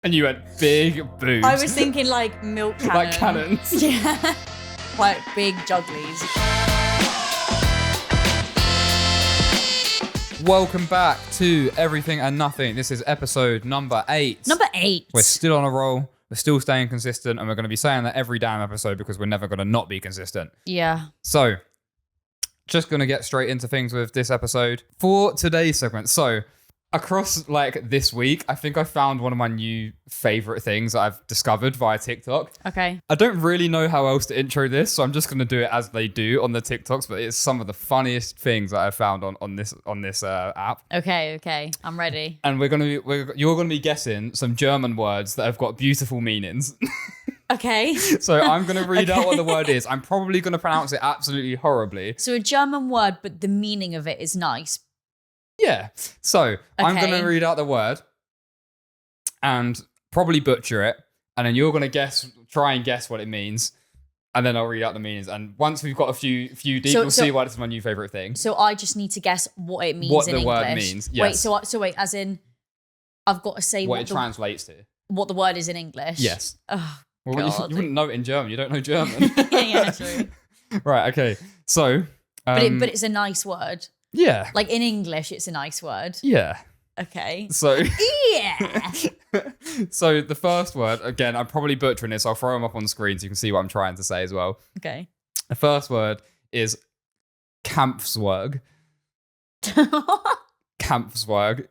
And you went big boobs. I was thinking like milk cannon. Like cannons. Yeah. Quite big jugglies. Welcome back to Everything and Nothing. This is episode number 8. Number 8. We're still on a roll. We're still staying consistent, and we're going to be saying that every damn episode because we're never going to not be consistent. Yeah. So, just going to get straight into things with this episode. For today's segment, so across like this week, I think I found one of my new favorite things that I've discovered via TikTok. Okay. I don't really know how else to intro this, so I'm just going to do it as they do on the TikToks, but it's some of the funniest things that I've found on this app. Okay. I'm ready. And you're going to be guessing some German words that have got beautiful meanings. Okay. So I'm going to read out what the word is. I'm probably going to pronounce it absolutely horribly. So a German word, but the meaning of it is nice. Yeah. So I'm going to read out the word and probably butcher it. And then you're going to try and guess what it means. And then I'll read out the meanings. And once we've got a few deep, you'll see why this is my new favorite thing. So I just need to guess what it means what in the English. Word means. Yes. Wait, as in, I've got to say what it translates to. What the word is in English. Yes. Oh, well, God. you wouldn't know it in German. You don't know German. yeah, true. Right. Okay. So. But it's a nice word. Yeah. Like in English, it's a nice word. Yeah. Okay. So. Yeah. So the first word, again, I'm probably butchering this. I'll throw them up on screen so you can see what I'm trying to say as well. Okay. The first word is Kampfzwerg. Kampfzwerg. Kampfzwerg.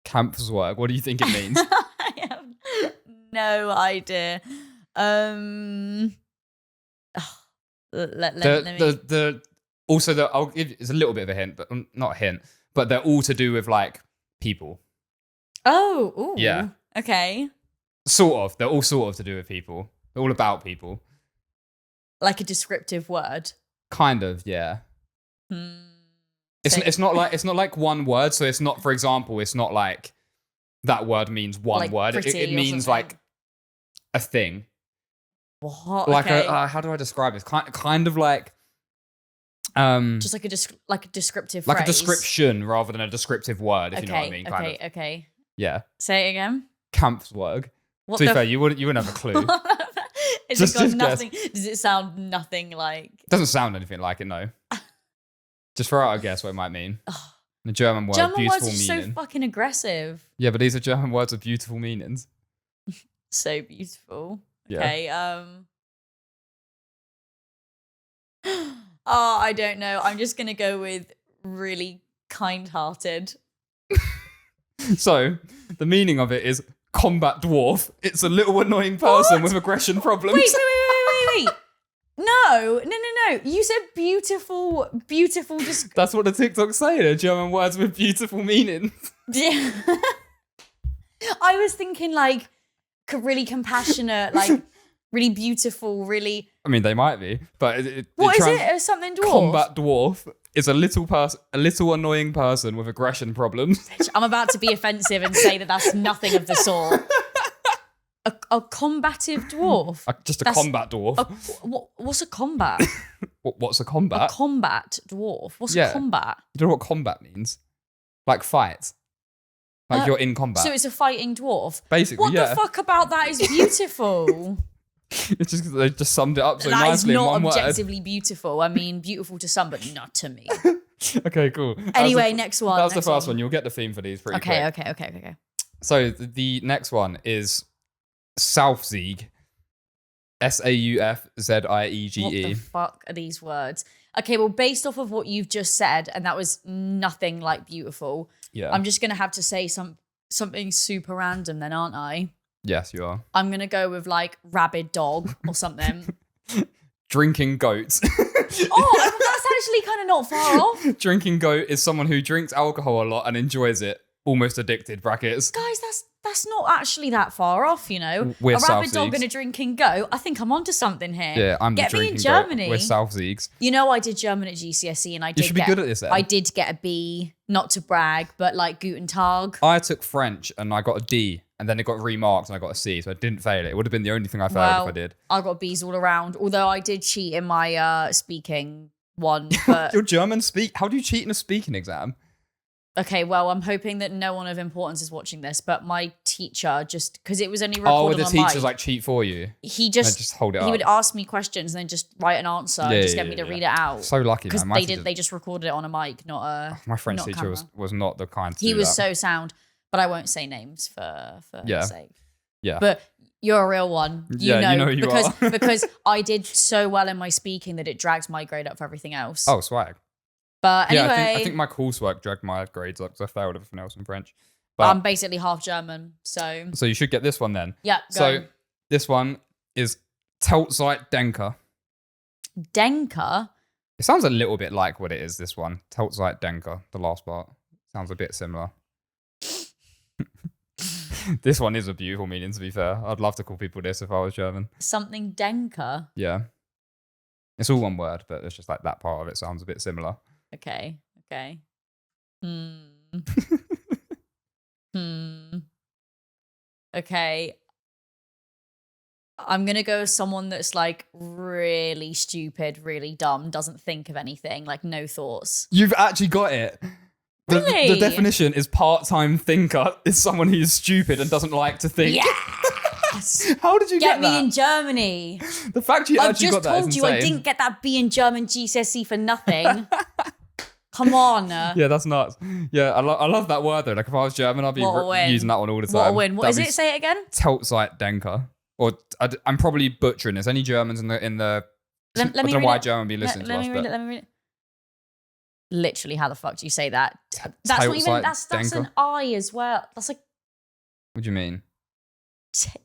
Kampfzwerg. What do you think it means? I have no idea. Let me. I'll give it's a little bit of a hint, but not a hint. But they're all to do with like people. Oh, ooh. Yeah. Okay. Sort of. They're all sort of to do with people. They're all about people. Like a descriptive word. Kind of, yeah. It's not like one word. So it's not, for example, it's not like that word means one like word. It means like a thing. What? Like okay. How do I describe this? Kind of like just like a descriptive phrase. Like a description rather than a descriptive word, if you know what I mean. Okay. Yeah. Say it again. Kampfzwerg. To be fair, you wouldn't have a clue. Does it sound nothing like? It doesn't sound anything like it, no. Just throw out a guess what it might mean. The German word, German beautiful words are meaning. so fucking aggressive. Yeah, but these are German words with beautiful meanings. So beautiful. Yeah. Okay. Oh, I don't know. I'm just gonna go with really kind-hearted. So, the meaning of it is combat dwarf. It's a little annoying person with aggression problems. Wait. No. You said beautiful. That's what the TikToks say. They're German words with beautiful meanings. Yeah. I was thinking like really compassionate, like really beautiful, really. I mean, they might be, but What is it? Something dwarf. Combat dwarf is a little annoying person with aggression problems. I'm about to be offensive and say that that's nothing of the sort. A combative dwarf. Just a combat dwarf. What's a combat? What's a combat? A combat dwarf. What's a combat? You don't know what combat means? Like fight. Like you're in combat. So it's a fighting dwarf. Basically, what the fuck about that is beautiful? It's just they just summed it up so that nicely in one That is word. not objectively beautiful. I mean, beautiful to some, but not to me. Okay, cool. Anyway, next one. That was the first one. You'll get the theme for these pretty quick. Okay. So the next one is Saufziege. Saufziege. What the fuck are these words? Okay, well, based off of what you've just said, and that was nothing like beautiful, yeah. I'm just going to have to say something super random then, aren't I? Yes, you are. I'm going to go with like rabid dog or something. Drinking goat. Oh, that's actually kind of not far off. Drinking goat is someone who drinks alcohol a lot and enjoys it. Almost addicted, brackets. Guys, that's not actually that far off, you know. We're a rabid dog and a drinking goat. I think I'm onto something here. Yeah, I'm Get the me drinking in Germany. goat. We're Saufziegs. You know, I did German at GCSE and I did You should be good at this then. I did get a B, not to brag, but like Guten Tag. I took French and I got a D and then it got remarked and I got a C, so I didn't fail it. It would have been the only thing I failed if I did. I got B's all around, although I did cheat in my speaking one. But Your German speak? How do you cheat in a speaking exam? Okay, well, I'm hoping that no one of importance is watching this, but my teacher just, because it was only recorded the on teachers mic, like cheat for you. he just hold it he up. would ask me questions and then just write an answer and just get me to read it out. So lucky, because man. they just recorded it on a mic, not a my French not teacher camera. was not the kind. He was so sound, but I won't say names for his sake. Yeah, but you're a real one. You know you because are. because I did so well in my speaking that it dragged my grade up for everything else. Oh, swag. But anyway, I think my coursework dragged my grades up because I failed everything else in French. But I'm basically half German, so you should get this one then. Yeah. So this one is Teltzeit Denker. Denker. It sounds a little bit like what it is. This one, Teltzeit Denker. The last part sounds a bit similar. This one is a beautiful meaning, to be fair. I'd love to call people this if I was German. Something Denker. Yeah. It's all one word, but it's just like that part of it sounds a bit similar. Okay. Okay. I'm going to go with someone that's like really stupid, really dumb, doesn't think of anything, like no thoughts. You've actually got it. Really? The definition is part-time thinker is someone who is stupid and doesn't like to think. Yes! How did you get that? Get me in Germany. The fact you actually got that is insane. I've just told you I didn't get that B in German GCSE for nothing. Come on. Yeah, that's nuts. Yeah, I love that word though. Like if I was German, I'd be using that one all the time. What a win. What is it? Say it again. Teltzeit Denker. Or I'm probably butchering this. Any Germans in the I don't know why German be listening to us. Let me read it. Literally, how the fuck do you say that? That's not even. That's an I as well. That's like. What do you mean?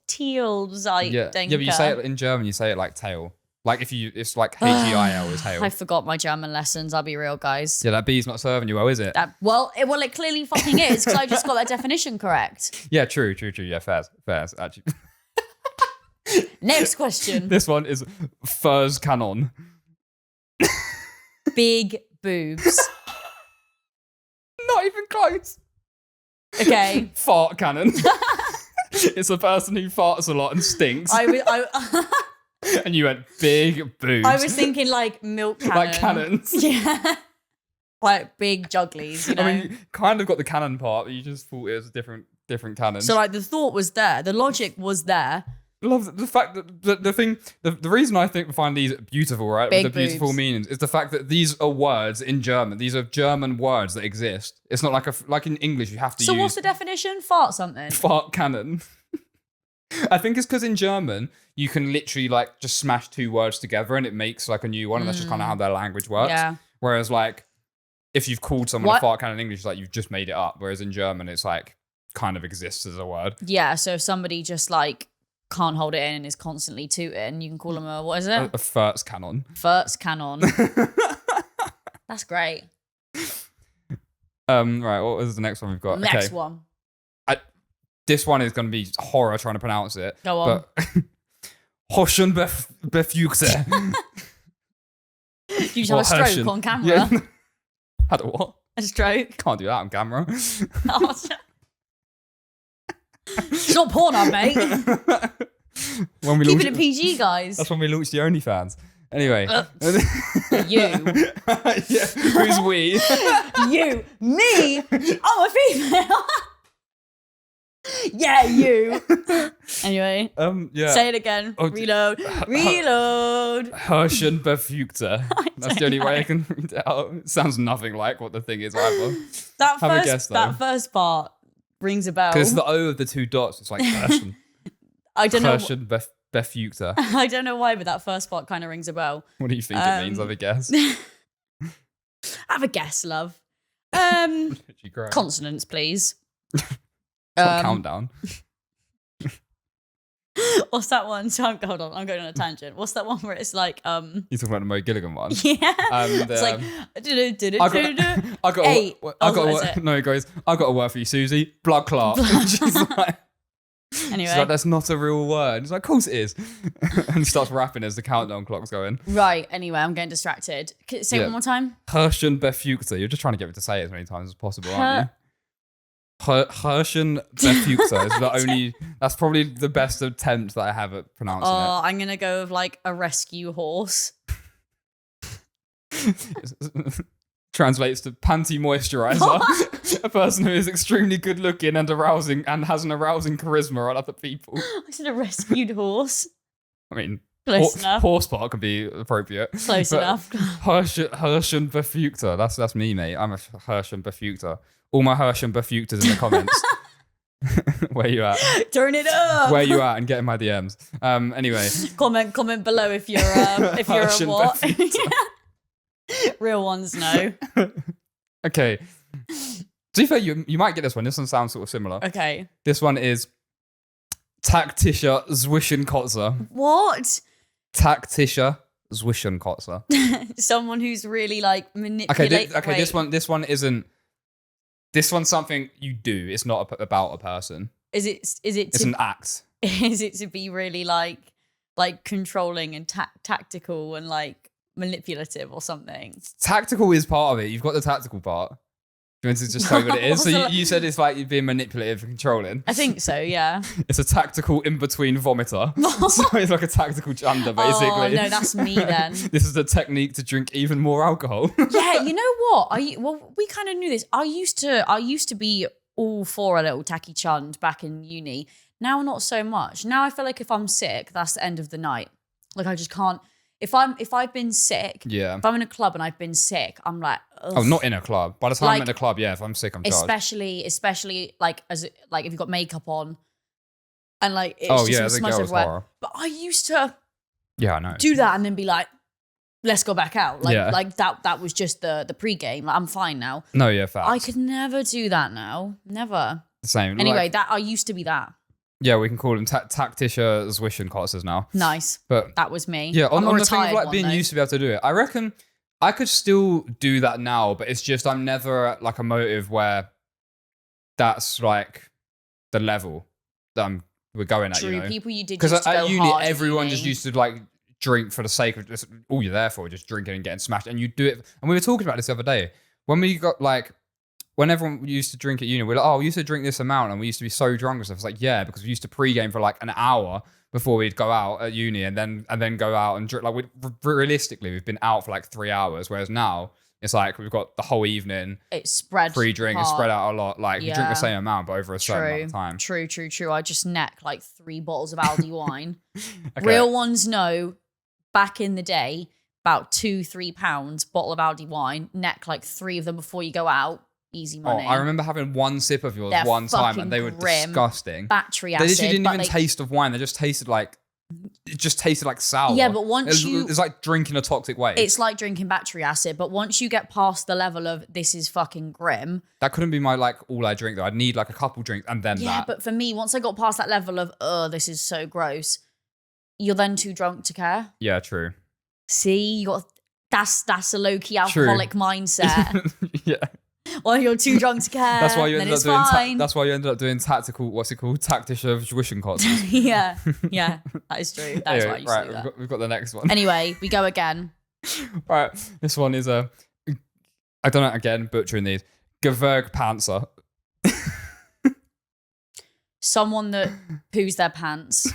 Tealzeit. Yeah, but you say it in German. You say it like tail. Like it's like H-E-I-L is hail. I forgot my German lessons. I'll be real, guys. Yeah, that B's not serving you well, is it? It clearly fucking is because I just got that definition correct. Yeah, true. Yeah, fair, actually. Next question. This one is Furs Canon. Big boobs. Not even close. Okay. Fart cannon. It's a person who farts a lot and stinks. And you went big boobs. I was thinking like milk cannon. Like cannons. Yeah. Like big jugglies, you know. I mean, you kind of got the cannon part, but you just thought it was a different cannon. So like the thought was there, the logic was there. I love the fact that the reason I find these beautiful, right? Big with the beautiful boobs. meanings is the fact that these are words in German. These are German words that exist. It's not like in English you have to use. So what's the definition? Fart something. Fart cannon. I think it's because in German you can literally like just smash two words together and it makes like a new one, and that's just kind of how their language works. Yeah. Whereas like if you've called someone a fart cannon in English, it's like you've just made it up. Whereas in German it's like kind of exists as a word. Yeah. So if somebody just like can't hold it in and is constantly tooting, you can call them a, what is it? A Furz cannon. Furz cannon. That's great. Right, what was the next one we've got? Next one. This one is going to be horror trying to pronounce it. Go on. But Hoschen befugte. You just have a stroke on camera. Yeah. Had a what? A stroke. Can't do that on camera. Oh, it's not porno, mate. Keeping it PG, guys. That's when we launched the OnlyFans. Anyway. You. Yeah. Who's we? You. Me. I'm a female. Yeah, you. Anyway. Yeah. Say it again. Reload. Hoschen befugte. That's the only way I can read it out. It sounds nothing like what the thing is either. That first part rings a bell. Because it's the O of the two dots. It's like Hoschen. I don't know. Hoschen befugte. I don't know why, but that first part kind of rings a bell. What do you think it means? Have a guess. Have a guess, love. Consonants, please. Countdown. What's that one? So hold on, I'm going on a tangent. What's that one where it's like You're talking about the Mo Gilligan one? Yeah. It's like I got a word for you, Susie. Blood clot. She's like, anyway. That's not a real word. It's like, of course it is. And he starts rapping as the countdown clock's going. Right, anyway, I'm getting distracted. Say it one more time. Hoschen befugte. You're just trying to get me to say it as many times as possible, aren't you? Hoschen befugte is the only. That's probably the best attempt that I have at pronouncing it. I'm gonna go with like a rescue horse. Try translates to panty moisturizer. A person who is extremely good looking and arousing and has an arousing charisma on other people. I said a rescued horse. I mean, Close enough. Horse part could be appropriate. Close enough. Hirschen Befugter. That's me, mate. I'm a Hirschen Befugter. All my Hirschen Befukters in the comments. Where you at? Turn it up. Where you at? And get in my DMs. Anyway. Comment below if you're a what? Real ones know. Okay. To be fair, you might get this one. This one sounds sort of similar. Okay. This one is Taktischer Zwischenkotzer. What? Taktischer Zwischenkotzer. Someone who's really like manipulating. Okay. This one isn't. This one's something you do. It's not about a person. Is it? It's an act. Is it to be really like controlling and tactical and like manipulative or something? Tactical is part of it. You've got the tactical part. Do you want to just tell me what it is? So you said it's like you're being manipulative and controlling. I think so, yeah. It's a tactical in-between vomiter. So it's like a tactical chunder, basically. Oh, no, that's me then. This is the technique to drink even more alcohol. Yeah, you know what? We kind of knew this. I used to be all for a little tacky chund back in uni. Now not so much. Now I feel like if I'm sick, that's the end of the night. Like I just can't. If I've been sick, if I'm in a club and I've been sick, I'm like, ugh. Oh, not in a club. By the time I'm in a club, yeah, if I'm sick, I'm charged. Especially like if you've got makeup on, and like it's just a smudge everywhere. But I used to, I know, do that and then be like, let's go back out. Like that was just the pre-game. Like I'm fine now. No, yeah, facts. I could never do that now. Never. The same. Anyway, that I used to be that. Yeah, we can call them Taktischer Zwischenkotzers now. Nice. But that was me. Yeah, on the thing of like being used to be able to do it, I reckon I could still do that now, but it's just I'm never at like a motive where that's like the level that we're going at. True, you know? people you did because at uni hard everyone just used to like drink for the sake of just all you're there for, just drinking and getting smashed, and you do it. And we were talking about this the other day when we got like. When everyone used to drink at uni, we're like, oh, we used to drink this amount and we used to be so drunk and stuff. It's like, yeah, because we used to pregame for like an hour before we'd go out at uni and then go out and drink. Like, realistically, we've been out for like 3 hours, whereas now it's like we've got the whole evening. It's spread free drink. It's spread out a lot. Like, you drink the same amount, but over a certain amount of time. True. I just neck like 3 bottles of Aldi wine. Okay. Real ones know back in the day, about £2-3 bottle of Aldi wine, neck like 3 of them before you go out. Easy money. Oh, I remember having one sip of yours one time and they were disgusting. Battery acid. They literally didn't even taste of wine. They just tasted like sour. Yeah, but once it's like drinking a toxic waste. It's like drinking battery acid, but once you get past the level of this is fucking grim. That couldn't be my like all I drink though. I'd need like a couple drinks and then that. Yeah, but for me, once I got past that level of this is so gross, you're then too drunk to care. Yeah, true. See, you got that's a low-key alcoholic mindset. Yeah. Well, you're too drunk to care. That's why you ended up doing. That's why you ended up doing tactical. What's it called? Taktischer Zwischenkotzer. Yeah, that is true. That's why I used to do that. We've got the next one. Anyway, we go again. Right, this one is I don't know. Again, butchering these. Gewürgpanzer. Someone that poos their pants.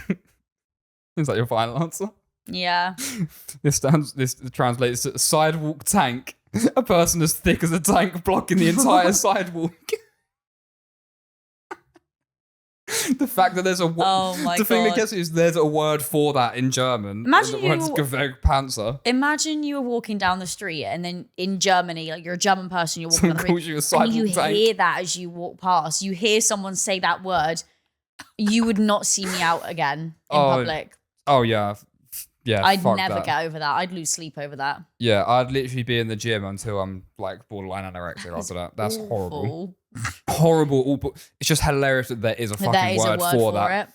Is that your final answer? Yeah. This translates to sidewalk tank. A person as thick as a tank blocking the entire sidewalk. The fact that there's a thing that gets me is there's a word for that in German. Imagine the word's Gewürgpanzer. Imagine you were walking down the street and then in Germany, like you're a German person, you're walking down the street, calls you a sidewalk and you tank. hear that as you walk past. You hear someone say that word, you would not see me out again in public. Oh yeah. Yeah, I'd never get over that. I'd lose sleep over that. Yeah, I'd literally be in the gym until I'm like borderline anorexic after that. That's horrible. Horrible. It's just hilarious that there is a fucking word for that.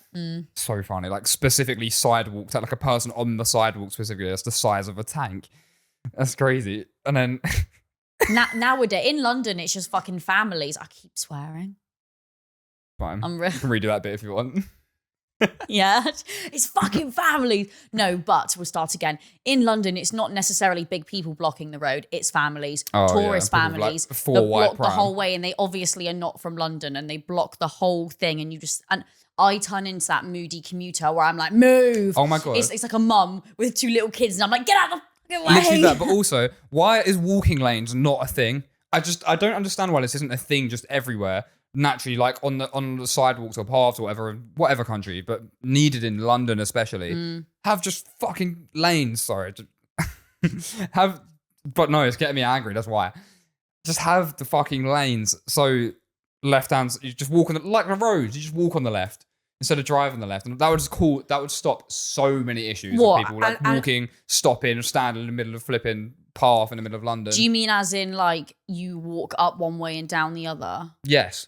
So funny. Like specifically sidewalk, like a person on the sidewalk specifically. That's the size of a tank. That's crazy. And then nowadays in London, it's just fucking families. I keep swearing. Fine. You can redo that bit if you want. Yeah, it's fucking families. No, but we'll start again. In London, it's not necessarily big people blocking the road. It's families, tourist families that block the whole way, and they obviously are not from London, and they block the whole thing. And I turn into that moody commuter where I'm like, move. Oh my God. It's like a mum with 2 little kids, and I'm like, get out away. Literally that. But also, why is walking lanes not a thing? I don't understand why this isn't a thing just everywhere. Naturally, like on the sidewalks or paths or whatever country, but needed in London especially. Have just fucking lanes. Sorry. But no, it's getting me angry. That's why. Just have the fucking lanes. So left hands, you just walk on like the roads. You just walk on the left instead of drive on the left, and that would stop so many issues of people like walking, stopping, standing in the middle of flipping path in the middle of London. Do you mean as in like you walk up one way and down the other? Yes.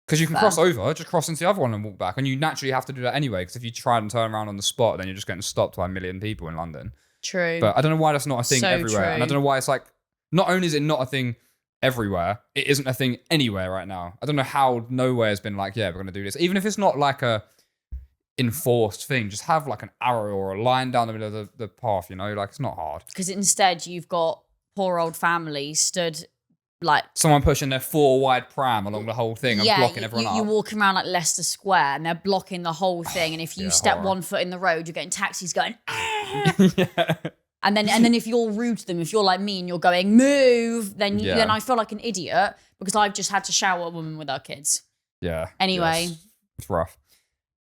Because you can cross over, just cross into the other one and walk back. And you naturally have to do that anyway, because if you try and turn around on the spot, then you're just getting stopped by a million people in London. True. But I don't know why that's not a thing everywhere. True. And I don't know why it's like, not only is it not a thing everywhere, it isn't a thing anywhere right now. I don't know how nowhere has been like, yeah, we're going to do this. Even if it's not like a enforced thing, just have like an arrow or a line down the middle of the path, you know? Like, it's not hard. Because instead you've got poor old families stood like... Someone pushing their 4-wide pram along the whole thing and blocking everyone up. You're walking around like Leicester Square and they're blocking the whole thing. And if you step one foot in the road, you're getting taxis going... Yeah. And then if you're rude to them, if you're like me and you're going, move, then I feel like an idiot because I've just had to shower a woman with our kids. Yeah. Anyway. Yes. It's rough.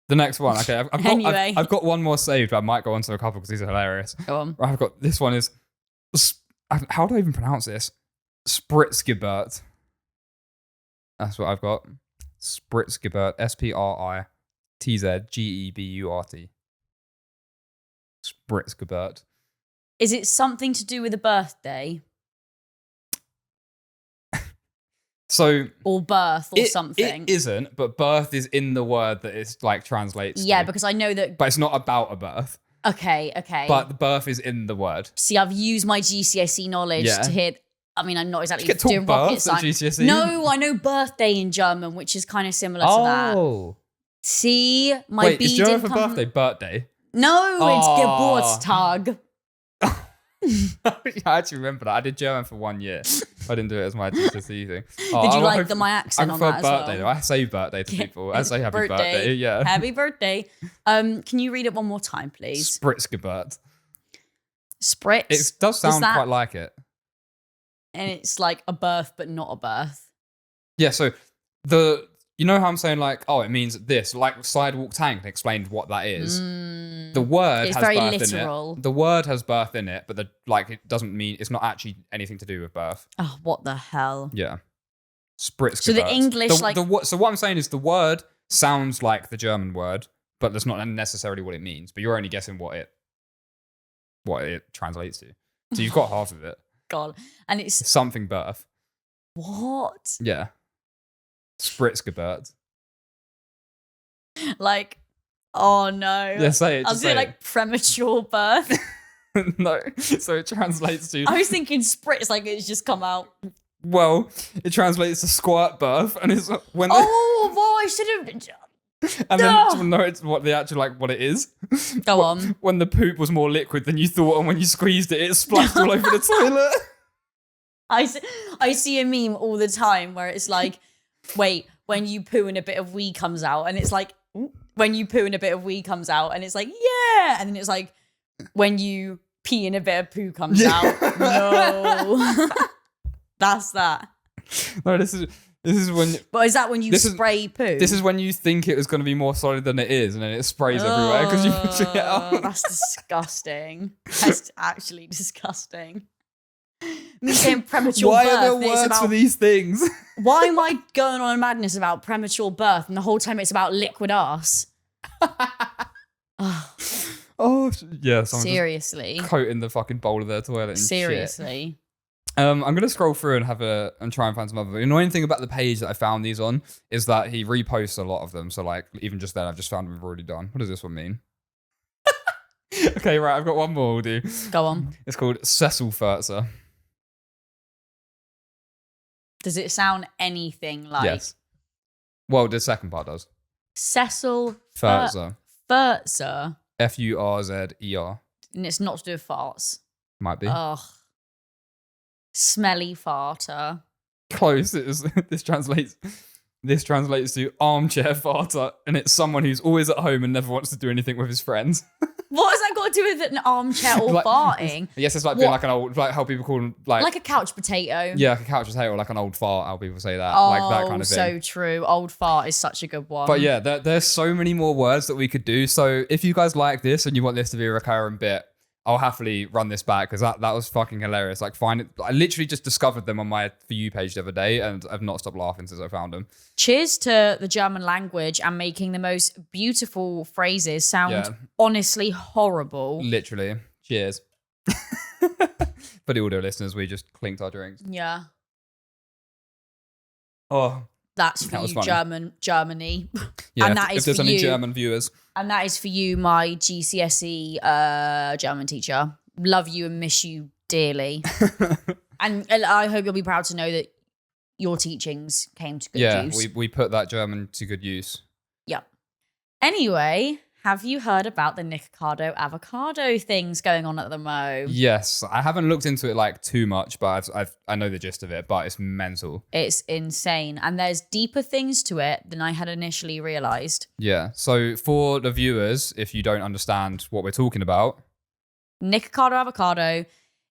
The next one. Okay. I've got one more saved, but I might go on to a couple because these are hilarious. Go on. I've got, this one is, how do I even pronounce this? Spritzgeburt. That's what I've got. Spritzgeburt. SPRITZGEBURT. Spritzgeburt. Is it something to do with a birthday? Or birth or something? It isn't, but birth is in the word that it like translates to. Because I know that... But it's not about a birth. Okay. But the birth is in the word. See, I've used my GCSE knowledge to hear... I mean, I'm not exactly doing rocket science. GCSE? No, I know birthday in German, which is kind of similar to that. Oh. See, my Wait, is German for birthday? Birthday? No, it's Geburtstag. I actually remember that. I did German for 1 year. I didn't do it as my GCSE thing. Did you like my accent on that as well? I prefer birthday though. I say birthday to people. I say happy birthday. Yeah. Happy birthday. Can you read it one more time, please? Spritzgeburt. Spritz. It does sound quite like it. And it's like a birth, but not a birth. Yeah, so you know how I'm saying like, oh, it means this, like Sidewalk Tank explained what that is. The word has very birth literal. in it. The word has birth in it, but it doesn't mean, it's not actually anything to do with birth. Oh, what the hell? Yeah. Spritzgeburt. So the English so what I'm saying is the word sounds like the German word, but that's not necessarily what it means. But you're only guessing what it translates to. So you've got half of it. God. And it's something birth. What? Yeah. Spritzgeburt. Like, oh no. Yeah, say it. I was saying like premature birth. No. So it translates to... I was thinking spritz, like it's just come out. Well, it translates to squirt birth, and it's when... Oh, well, I should have... And then no, it's what it is. Go on. When the poop was more liquid than you thought, and when you squeezed it, it splashed all over the toilet. I see a meme all the time where it's like, wait, when you poo and a bit of wee comes out, and it's like, when you poo and a bit of wee comes out, and it's like, yeah, and then it's like, when you pee and a bit of poo comes out. No. That's that. No, this is when... But is that when you spray poo? This is when you think it was going to be more solid than it is, and then it sprays everywhere because you push it out. That's disgusting. That's actually disgusting. Me saying premature birth. Why are there words for these things? Why am I going on a madness about premature birth and the whole time it's about liquid ass? Oh, yeah. Seriously. Coating the fucking bowl of their toilet and Seriously. Shit. I'm going to scroll through and try and find some other. The annoying thing about the page that I found these on is that he reposts a lot of them. So like, even just then, I've just found them already done. What does this one mean? Okay, right. I've got one more. We'll do. Go on. It's called Sesselfurzer. Does it sound anything like? Yes. Well, the second part does. Sesselfurzer. Furzer. Furzer. And it's not to do with farts. Might be. Ugh. Smelly farter. Close. This translates to armchair farter, and it's someone who's always at home and never wants to do anything with his friends. What has that got to do with an armchair or Like, farting? Yes, it's like being like an old, like how people call them, like a couch potato. Yeah, like a couch potato, or like an old fart, how people say that. Oh, like that kind of thing. so true. Old fart is such a good one. But yeah, there's so many more words that we could do. So if you guys like this and you want this to be a recurring bit, I'll happily run this back because that was fucking hilarious. Like, find it. I literally just discovered them on my For You page the other day, and I've not stopped laughing since I found them. Cheers to the German language and making the most beautiful phrases sound honestly horrible. Literally. Cheers. For the audio listeners, we just clinked our drinks. Yeah. Oh. That's for you, Germany. Yeah, and that is if there's for any you, German viewers. And that is for you, my GCSE German teacher. Love you and miss you dearly. and I hope you'll be proud to know that your teachings came to good use. Yeah, we put that German to good use. Yeah. Anyway, have you heard about the Nick Ocado Avocado things going on at the Mo? Yes, I haven't looked into it like too much, but I know the gist of it, but it's mental. It's insane. And there's deeper things to it than I had initially realized. Yeah, so for the viewers, if you don't understand what we're talking about. Nik Ocado Avocado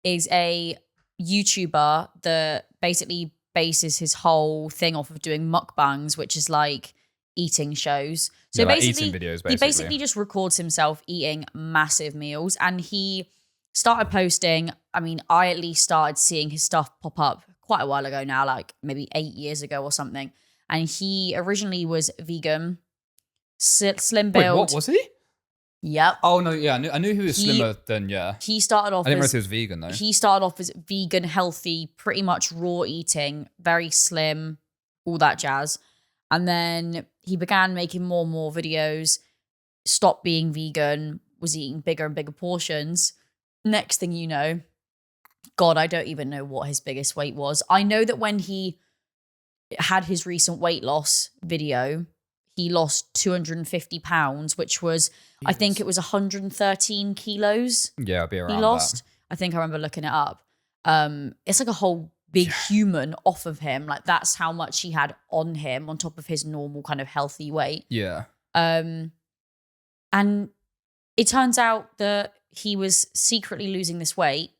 is a YouTuber that basically bases his whole thing off of doing mukbangs, which is like eating shows. So like basically, eating videos, he basically just records himself eating massive meals, and he started posting. I mean, I at least started seeing his stuff pop up quite a while ago now, like maybe 8 years ago or something. And he originally was vegan, slim build. Wait, what was he? Yep. Oh no, yeah, I knew he was slimmer than He started off. I didn't realize he was vegan though. He started off as vegan, healthy, pretty much raw eating, very slim, all that jazz. And then he began making more and more videos, stopped being vegan, was eating bigger and bigger portions. Next thing you know, God, I don't even know what his biggest weight was. I know that when he had his recent weight loss video, he lost 250 pounds, which was, I think it was 113 kilos. Yeah, I'll be around he lost. that. I think I remember looking it up. It's like a whole big human off of him. Like that's how much he had on him on top of his normal kind of healthy weight. Yeah. And it turns out that he was secretly losing this weight,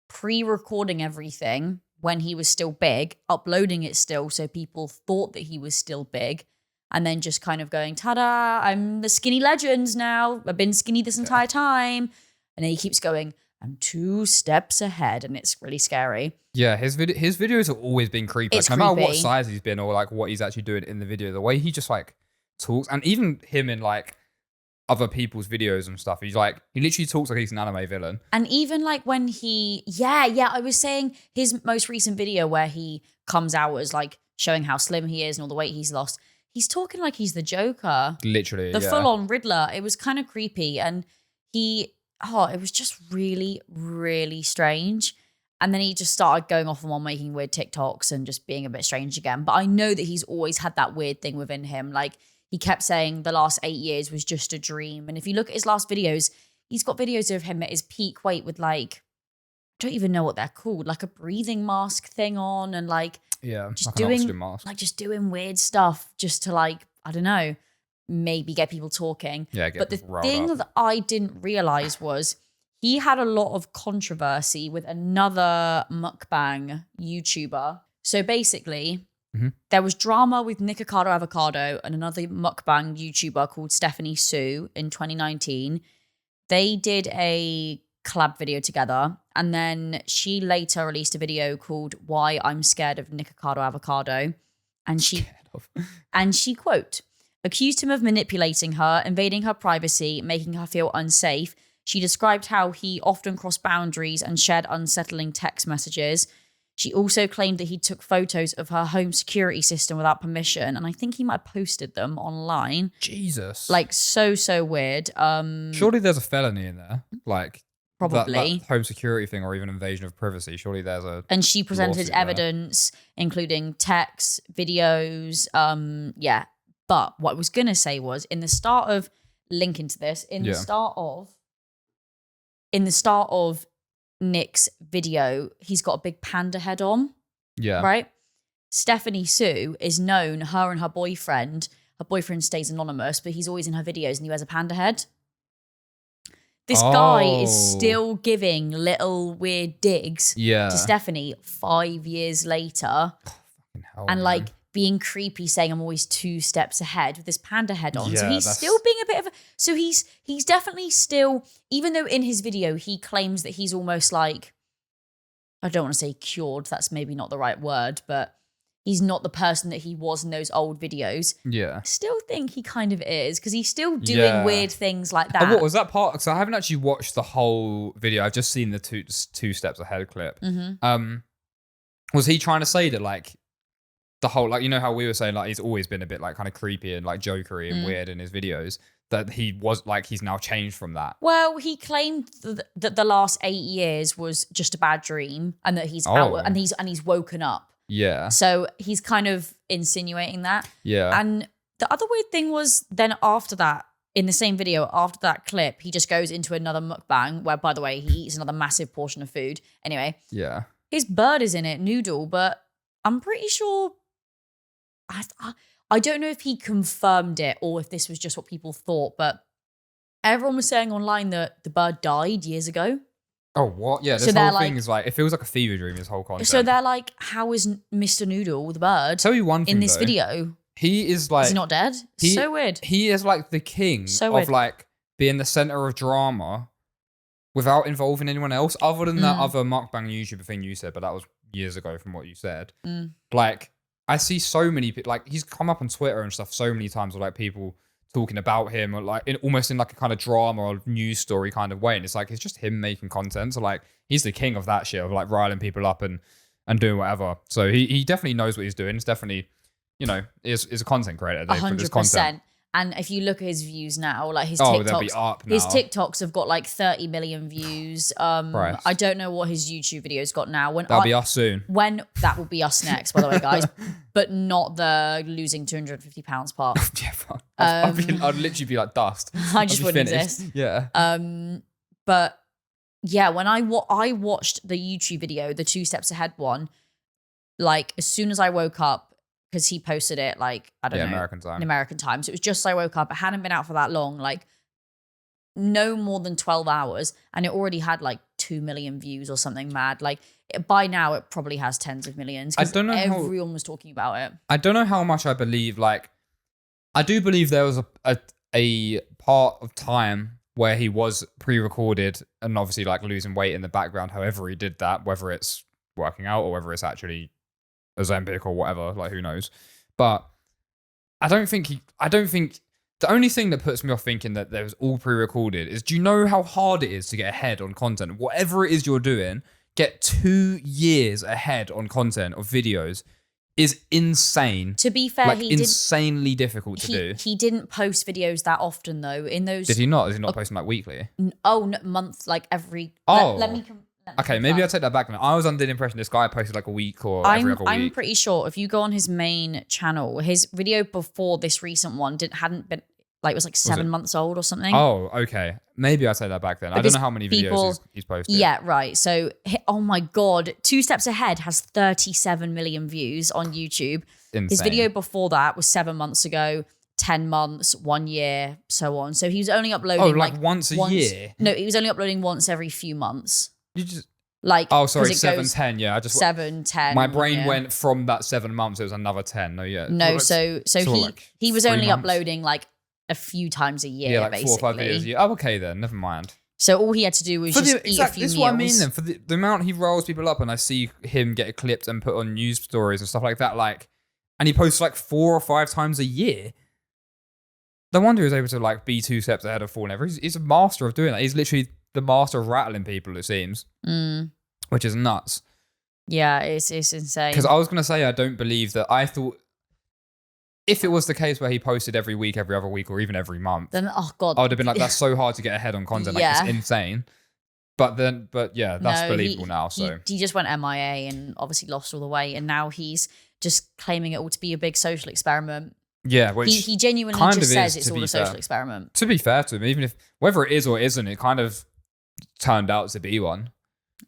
pre-recording everything when he was still big, uploading it still so people thought that he was still big, and then just kind of going, ta-da, I'm the skinny legend now. I've been skinny this entire time. And then he keeps going, I'm 2 steps ahead, and it's really scary. Yeah, his videos have always been creepy. It's no matter what creepy. size he's been or like what he's actually doing in the video, the way he just like talks, and even him in like other people's videos and stuff, he literally talks like he's an anime villain. And even like when I was saying his most recent video where he comes out as like showing how slim he is and all the weight he's lost, he's talking like he's the Joker. Literally, the full-on Riddler. It was kind of creepy, and it was just really, really strange. And then he just started going off and on making weird TikToks and just being a bit strange again. But I know that he's always had that weird thing within him. Like he kept saying the last 8 years was just a dream. And if you look at his last videos, he's got videos of him at his peak weight with like, I don't even know what they're called, like a breathing mask thing on, and like just like doing an oxygen mask. like just doing weird stuff just to like, I don't know, maybe get people talking. Yeah, but the thing that I didn't realize was he had a lot of controversy with another mukbang YouTuber. So basically, there was drama with Nik Ocado Avocado and another mukbang YouTuber called Stephanie Sue in 2019. They did a collab video together, and then she later released a video called Why I'm Scared of Nik Ocado Avocado. And she quote, accused him of manipulating her, invading her privacy, making her feel unsafe. She described how he often crossed boundaries and shared unsettling text messages. She also claimed that he took photos of her home security system without permission, and I think he might have posted them online. Jesus. Like, so weird. Surely there's a felony in there. Like, probably. That home security thing or even invasion of privacy. Surely there's a... And she presented evidence, including texts, videos. But what I was going to say was, in the start of... linking to this, in the start of Nick's video, he's got a big panda head on. Yeah. Right? Stephanie Sue is known, her and her boyfriend stays anonymous, but he's always in her videos and he wears a panda head. This guy is still giving little weird digs to Stephanie 5 years later. Hell, and like being creepy, saying I'm always 2 steps ahead with this panda head on. So he's still being a bit of a, so he's definitely still, even though in his video he claims that he's almost like, I don't want to say cured, that's maybe not the right word, but he's not the person that he was in those old videos. Yeah. I still think he kind of is, because he's still doing weird things like that. What was that part? So I haven't actually watched the whole video. I've just seen the two steps ahead clip. Was he trying to say that like the whole, like, you know how we were saying like he's always been a bit like kind of creepy and like jokery and weird in his videos, that he was like, he's now changed from that? Well, he claimed that the last 8 years was just a bad dream, and that he's out and he's woken up. Yeah. So he's kind of insinuating that. Yeah. And the other weird thing was then after that, in the same video, after that clip, he just goes into another mukbang where, by the way, he eats another massive portion of food. Anyway. Yeah. His bird is in it, Noodle, but I'm pretty sure, I don't know if he confirmed it or if this was just what people thought, but everyone was saying online that the bird died years ago. Oh, what? Yeah, this whole thing is like, it feels like a fever dream, this whole concept. So they're like, how is Mr. Noodle, the bird, tell you one thing, in this video? He is like... Is he not dead? So weird. He is like the king of like being the center of drama without involving anyone else, other than that other mukbang YouTuber thing you said, but that was years ago from what you said. Like, I see so many people, like, he's come up on Twitter and stuff so many times with like people talking about him, or like almost in like a kind of drama or news story kind of way, and it's like it's just him making content. So like he's the king of that shit, of like riling people up and doing whatever. So he definitely knows what he's doing. It's definitely, you know, is a content creator. 100%. And if you look at his views now, like his TikToks, they'll be up now. His TikToks have got like 30 million views. I don't know what his YouTube videos got now. That'll be us soon. When that will be us next, by the way, guys, but not the losing £250 part. Yeah, fuck. I'd literally be like dust. I just wouldn't exist. Yeah. But yeah, when I watched the YouTube video, the 2 steps ahead one, like as soon as I woke up, because he posted it like, I don't know, in American time. So it was just as I woke up. It hadn't been out for that long, like no more than 12 hours. And it already had like 2 million views or something mad. Like by now it probably has tens of millions. I don't know. Everyone was talking about it. I don't know how much I believe. Like, I do believe there was a part of time where he was pre-recorded and obviously like losing weight in the background. However he did that, whether it's working out or whether it's actually Ozempic or whatever, like who knows. But I don't think the only thing that puts me off thinking that there was all pre-recorded is, do you know how hard it is to get ahead on content? Whatever it is you're doing, get 2 years ahead on content of videos is insane. To be fair, like, insanely difficult to do. He didn't post videos that often though. In those, did he not? Is he not posting like weekly? Oh, no, month, like every. Let me. Okay, maybe I'll take that back. I was under the impression this guy posted like a week or every other week. I'm pretty sure if you go on his main channel, his video before this recent one hadn't been, like, it was like 7 months old or something. Oh, okay. Maybe I'll take that back then. Because I don't know how many videos he's posted. Yeah, right. So, oh my God, 2 Steps Ahead has 37 million views on YouTube. Insane. His video before that was 7 months ago, 10 months, 1 year, so on. So he was only uploading once a year? No, he was only uploading once every few months. You just... Like, oh, sorry, 7, 10. Yeah, I just 7, 10. My brain went from that 7 months. It was another 10. No, yeah. No, so he was only uploading like a few times a year. Yeah, like basically. 4 or 5 videos a year. Oh, okay then. Never mind. So all he had to do was just eat a few meals. This is what I mean then. For the amount he rolls people up, and I see him get clipped and put on news stories and stuff like that. Like, and he posts like 4 or 5 times a year. No wonder he was able to like be 2 steps ahead of Fall Never. He's a master of doing that. He's literally the master of rattling people, it seems. Which is nuts. Yeah, it's insane. Because I was going to say, I don't believe that. I thought if it was the case where he posted every week, every other week, or even every month, then, oh God, I would have been like, that's so hard to get ahead on content. Like, it's insane. But yeah, that's believable now. So he just went MIA and obviously lost all the weight. And now he's just claiming it all to be a big social experiment. Yeah, which he genuinely kind just of says it's all a social experiment. To be fair to him, even if whether it is or isn't, it kind of turned out to be one.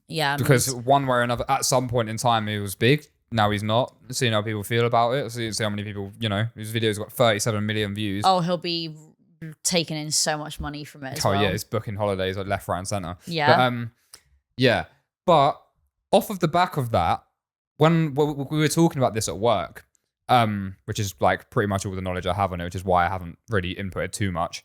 Yeah, because one way or another, at some point in time, he was big. Now he's not. Seeing how people feel about it. See how many people, you know, his videos got 37 million views. Oh, he'll be taken in so much money from it as Oh well. yeah, it's booking holidays like left, right, and center. Yeah. But yeah. But off of the back of that, when we were talking about this at work, which is like pretty much all the knowledge I have on it, which is why I haven't really inputted too much.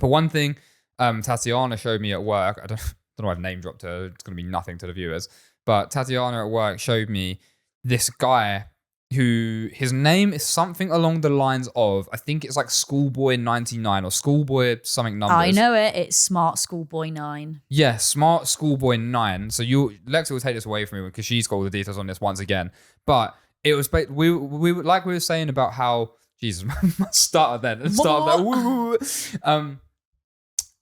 But one thing Tatiana showed me at work, I don't know if I've name dropped her, it's going to be nothing to the viewers, but Tatiana at work showed me this guy who, his name is something along the lines of, I think it's like Schoolboy99 or Schoolboy something numbers. I know it. It's SMARTSCHOOLBOY9. Yeah, SMARTSCHOOLBOY9. So Lexie will take this away from me because she's got all the details on this once again. But it was, we like we were saying about how, Jesus, start there.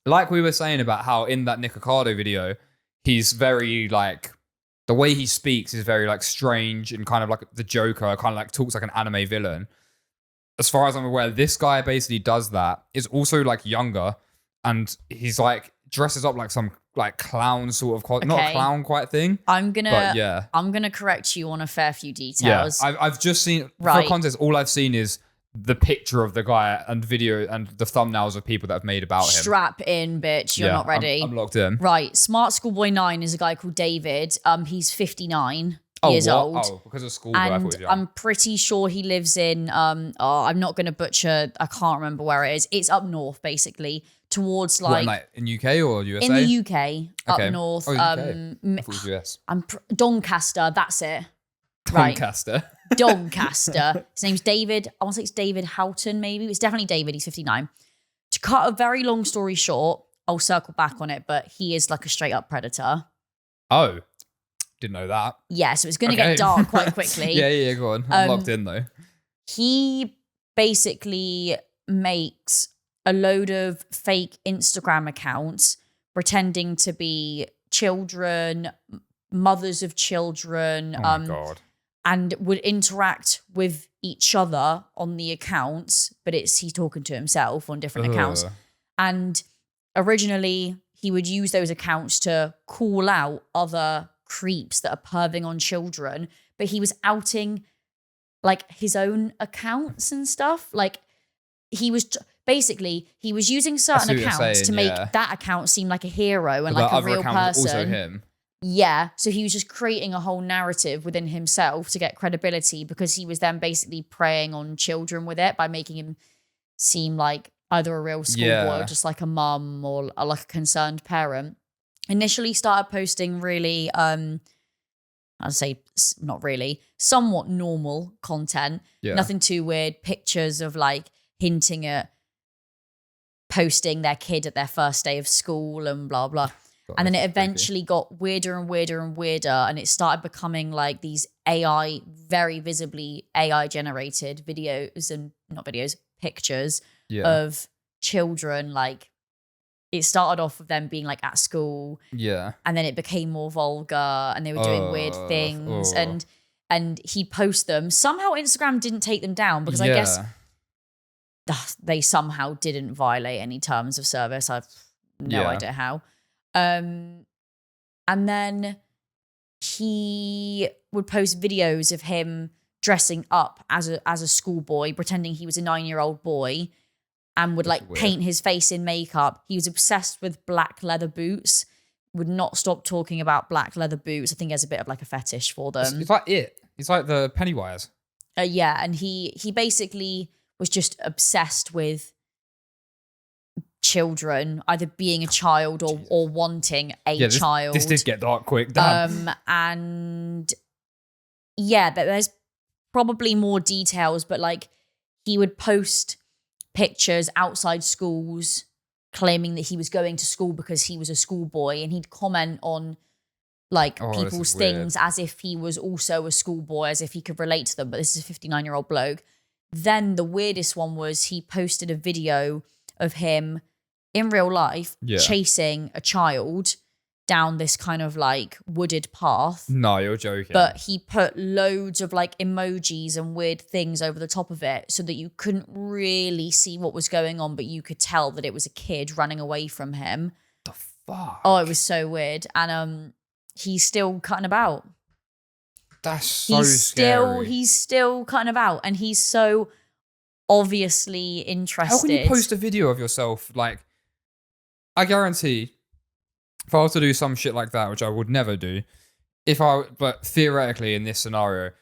Like we were saying about how in that Nik Ocado video, he's very like, the way he speaks is very like strange and kind of like the Joker, kind of like talks like an anime villain. As far as I'm aware, this guy basically does that. Is also like younger, and he's like dresses up like some like clown sort of not a clown quite thing. I'm gonna correct you on a fair few details. Yeah, I've just seen for context. All I've seen is the picture of the guy and video and the thumbnails of people that have made about him. Strap in, bitch. You're not ready. I'm locked in. Right. SMARTSCHOOLBOY9 is a guy called David. He's 59 years old. Oh, because of school. And I'm pretty sure he lives in, I'm not going to butcher, I can't remember where it is. It's up north, basically, towards like in UK or USA? In the UK, up north. UK. I thought it was US. Doncaster, that's it. Doncaster. Right. Doncaster. His name's David. I want to say it's David Houghton, maybe. It's definitely David. He's 59. To cut a very long story short, I'll circle back on it, but he is like a straight up predator. Oh, didn't know that. Yeah, so it's going to get dark quite quickly. yeah, go on. I'm locked in though. He basically makes a load of fake Instagram accounts pretending to be children, mothers of children. Oh my God. And would interact with each other on the accounts, but he's talking to himself on different accounts. And originally, he would use those accounts to call out other creeps that are perving on children, but he was outing like his own accounts and stuff. Like he was he was using certain accounts to make that account seem like a hero and like a real person. Also him. Yeah, so he was just creating a whole narrative within himself to get credibility because he was then basically preying on children with it by making him seem like either a real schoolboy or just like a mum or like a concerned parent. Initially started posting really, I'd say not really, somewhat normal content. Yeah. Nothing too weird. Pictures of like hinting at posting their kid at their first day of school and blah, blah. And then it eventually got weirder and weirder and weirder. And it started becoming like these very visibly AI generated pictures of children. Like it started off with them being like at school. Yeah. And then it became more vulgar and they were doing weird things. And he'd post them. Somehow Instagram didn't take them down because I guess they somehow didn't violate any terms of service. I've no idea how. And then he would post videos of him dressing up as a schoolboy, pretending he was a 9-year-old boy, and would like paint his face in makeup. He was obsessed with black leather boots. Would not stop talking about black leather boots. I think he has a bit of like a fetish for them. It's like it. It's like the Pennywise. Yeah, and he basically was just obsessed with children, either being a child or wanting a child. This did get dark quick. Damn. And yeah, there's probably more details, but like he would post pictures outside schools claiming that he was going to school because he was a schoolboy, and he'd comment on like people's things as if he was also a schoolboy, as if he could relate to them, but this is a 59-year-old bloke. Then the weirdest one was he posted a video of him in real life chasing a child down this kind of like wooded path. No, you're joking. But he put loads of like emojis and weird things over the top of it so that you couldn't really see what was going on, but you could tell that it was a kid running away from him. The fuck? Oh, it was so weird. And he's still cutting about. That's so scary. He's still cutting about, and he's so obviously interested. How can you post a video of yourself? Like, I guarantee if I was to do some shit like that, which I would never do, but theoretically in this scenario,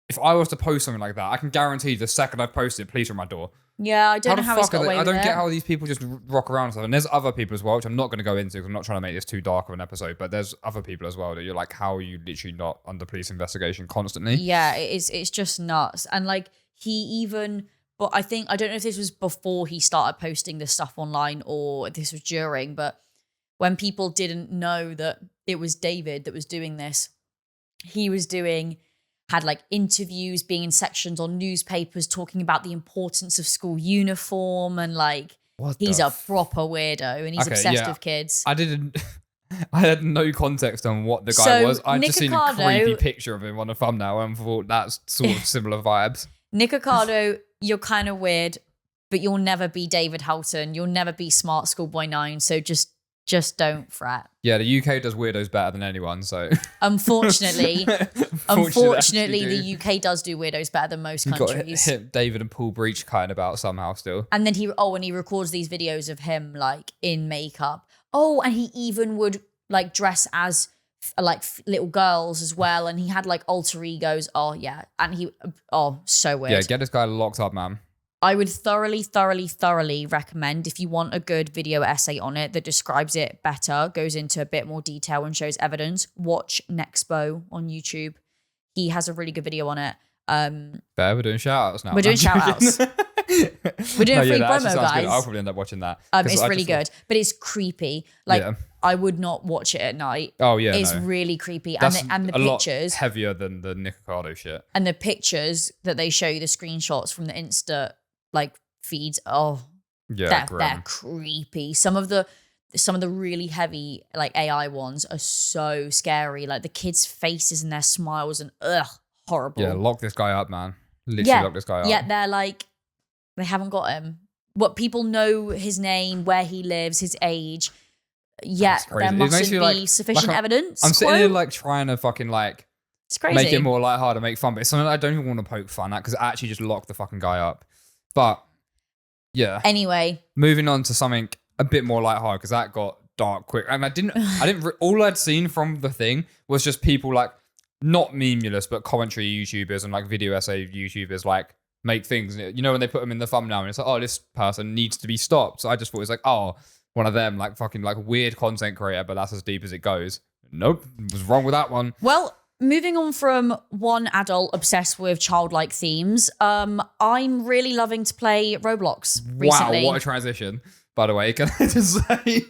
if I was to post something like that, I can guarantee the second I post it, police are at my door. Yeah, I don't know how he's got away with it. I don't get how these people just rock around and stuff. And there's other people as well, which I'm not going to go into because I'm not trying to make this too dark of an episode, but there's other people as well that you're like, how are you literally not under police investigation constantly? Yeah, it's just nuts. And like but I don't know if this was before he started posting this stuff online or this was during, but when people didn't know that it was David that was doing this, he had like interviews, being in sections on newspapers, talking about the importance of school uniform, and like he's a proper weirdo and he's obsessed with kids. I had no context on what the guy was. I'd just seen a creepy picture of him on a thumbnail and thought that's sort of similar vibes. Nik Ocado, you're kind of weird, but you'll never be David Houghton. You'll never be SMARTSCHOOLBOY9. So just don't fret. Yeah, the UK does weirdos better than anyone, so... Unfortunately, the UK does do weirdos better than most countries. Got hit David and Paul Breach kind about somehow still. And then when he records these videos of him like in makeup. Oh, and he even would like dress as like little girls as well. And he had like alter egos. Oh, yeah. And so weird. Yeah, get this guy locked up, man. I would thoroughly recommend, if you want a good video essay on it that describes it better, goes into a bit more detail and shows evidence, watch Nexpo on YouTube. He has a really good video on it. We're doing shout-outs now. We're doing shout-outs. We're doing a free promo, guys. Good. I'll probably end up watching that. It's really good, but it's creepy. Like, I would not watch it at night. Oh, yeah, It's really creepy. That's and the pictures... lot heavier than the Nik Ocado shit. And the pictures that they show you, the screenshots from the Insta like feeds, they're creepy. Some of the really heavy like AI ones are so scary. Like the kids' faces and their smiles and horrible. Yeah, lock this guy up, man. Literally lock this guy up. Yeah, they're like, they haven't got him. What people know his name, where he lives, his age. Yeah, there mustn't be sufficient evidence. I'm sitting here like trying to fucking like it's crazy. Make it more lighthearted, make fun, but it's something I don't even want to poke fun at because it actually just locked the fucking guy up. But yeah. Anyway, moving on to something a bit more lighthearted because that got dark quick. And all I'd seen from the thing was just people like not memulous, but commentary YouTubers and like video essay YouTubers like make things. You know when they put them in the thumbnail and it's like, oh, this person needs to be stopped. So I just thought it was like, oh, one of them like fucking like weird content creator, but that's as deep as it goes. Nope, was wrong with that one. Well. Moving on from one adult obsessed with childlike themes, I'm really loving to play Roblox recently. Wow, what a transition, by the way. Can I just say,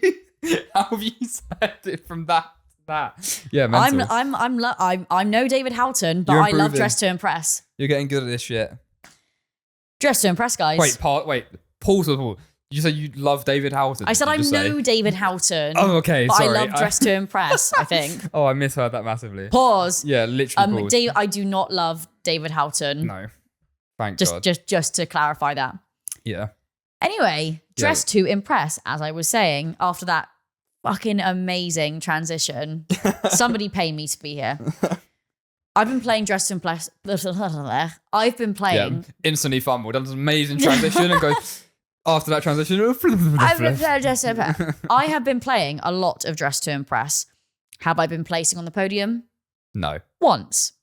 how have you said it from that to that? Yeah, mental. I'm no David Houghton, but I love Dress to Impress. You're getting good at this shit. Dress to Impress, guys. Pause. You said you love David Houghton. I said I'm no David Houghton. Oh, okay, but sorry. I love Dress to Impress, I think. Oh, I misheard that massively. Pause. Yeah, literally pause. I do not love David Houghton. No. Thank God. Just to clarify that. Yeah. Anyway, Dress to Impress, as I was saying, after that fucking amazing transition. Somebody pay me to be here. I've been playing Dress to Impress. I've been playing... Yeah, instantly fumbled. That was an amazing transition and goes... After that transition, I have been playing a lot of Dress to Impress. Have I been placing on the podium? No. Once.